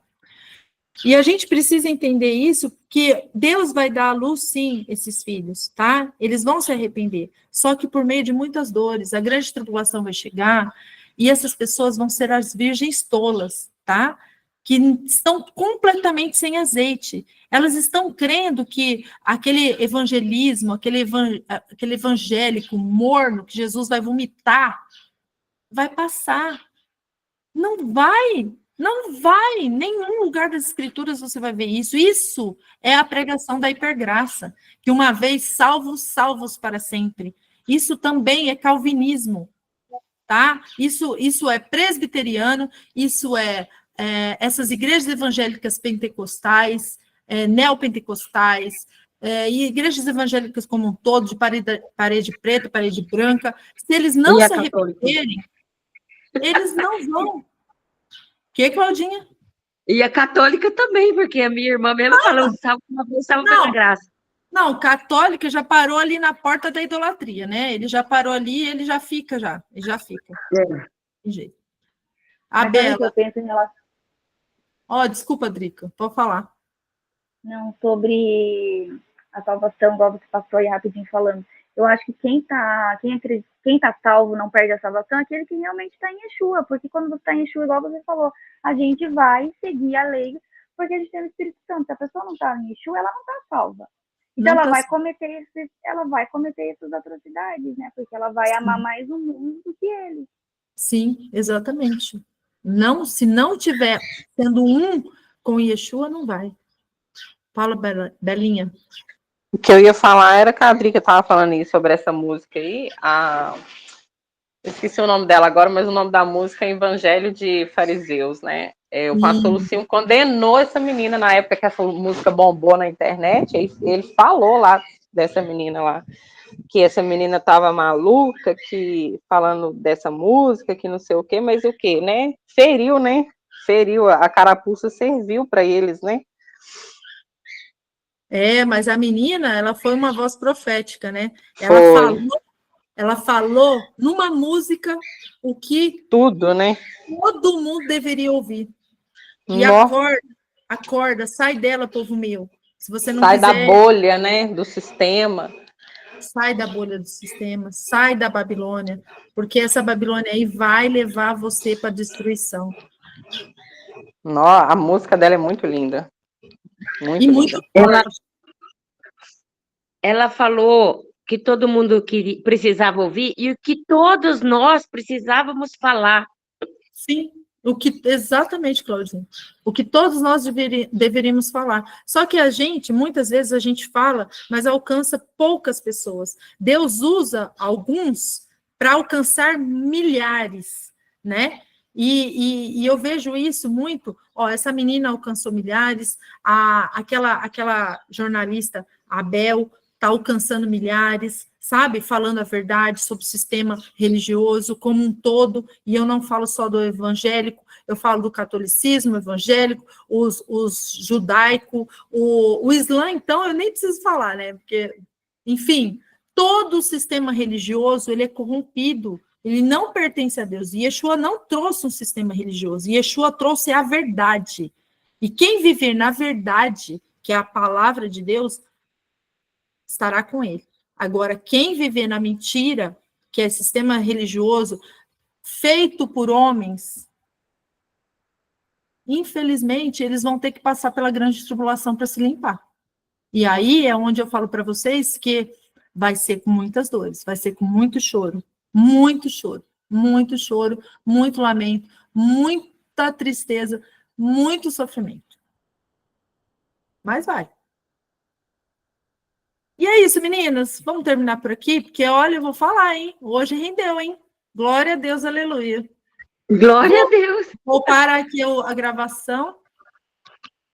E a gente precisa entender isso, que Deus vai dar à luz, sim, esses filhos, tá? Eles vão se arrepender, só que por meio de muitas dores, a grande tribulação vai chegar, e essas pessoas vão ser as virgens tolas, tá? Que estão completamente sem azeite. Elas estão crendo que aquele evangelismo, aquele evangélico morno, que Jesus vai vomitar, vai passar. Não vai, não vai. Em nenhum lugar das escrituras você vai ver isso. Isso é a pregação da hipergraça, que uma vez salvos, salvos para sempre. Isso também é calvinismo, tá? Isso é presbiteriano, isso é essas igrejas evangélicas pentecostais, neopentecostais, e igrejas evangélicas como um todo, de parede preta, parede branca. Se eles não E a se católica? arrependerem, eles não vão. Que, Claudinha? E a católica também, porque a minha irmã mesmo falou, salvo uma vez, salvo pela Não. graça. Não, católica já parou ali na porta da idolatria, né? Ele já parou ali, ele já fica. Tem jeito. A Mas sabe o que Bela. eu penso em relação Desculpa, Drica, vou falar. não, sobre a salvação, igual você passou aí rapidinho falando. Eu acho que quem tá salvo não perde a salvação é aquele que realmente está em Yeshua, porque quando você está em Yeshua, igual você falou, a gente vai seguir a lei, porque a gente tem o Espírito Santo. Se a pessoa não está em Yeshua, ela não está salva. Então Não ela tá vai cometer essas atrocidades, né? Porque ela vai amar mais o mundo do que ele. Sim, exatamente. Não, se não tiver sendo um com Yeshua, não vai. Fala, Belinha. O que eu ia falar era que a Drica estava falando isso sobre essa música aí. Eu esqueci o nome dela agora, mas o nome da música é Evangelho de Fariseus, né? O pastor Lucinho condenou essa menina na época que essa música bombou na internet. Ele falou lá dessa menina lá, que essa menina estava maluca, que falando dessa música, que não sei o quê, mas o quê, né? Feriu, né? Feriu, a carapuça serviu para eles, né? Mas a menina, ela foi uma voz profética, né? Foi. Ela falou numa música o que Tudo, né? todo mundo deveria ouvir. E acorda, sai dela, povo meu. Se você não sai quiser, da bolha, né? Do sistema. sai da bolha do sistema, sai da Babilônia, porque essa Babilônia aí vai levar você para a destruição. A música dela é muito linda. Muito linda. Ela falou que todo mundo precisava ouvir e o que todos nós precisávamos falar. Sim, exatamente, Claudinha. O que todos nós deveríamos falar. Só que muitas vezes a gente fala, mas alcança poucas pessoas. Deus usa alguns para alcançar milhares, né? E eu vejo isso muito. Essa menina alcançou milhares, aquela jornalista, a Bel, está alcançando milhares, sabe? Falando a verdade sobre o sistema religioso como um todo, e eu não falo só do evangélico, eu falo do catolicismo evangélico, os judaico, o islã, então, eu nem preciso falar, né? Porque, enfim, todo o sistema religioso, ele é corrompido, ele não pertence a Deus. E Yeshua não trouxe um sistema religioso, Yeshua trouxe a verdade. E quem viver na verdade, que é a palavra de Deus, estará com ele. Agora, quem viver na mentira, que é sistema religioso feito por homens, infelizmente, eles vão ter que passar pela grande tribulação para se limpar. E aí é onde eu falo para vocês que vai ser com muitas dores, vai ser com muito choro, muito choro, muito choro, muito lamento, muita tristeza, muito sofrimento. Mas vai. E é isso, meninas. Vamos terminar por aqui, porque, olha, eu vou falar, hein? Hoje rendeu, hein? Glória a Deus, aleluia. Glória a Deus. Vou parar aqui a gravação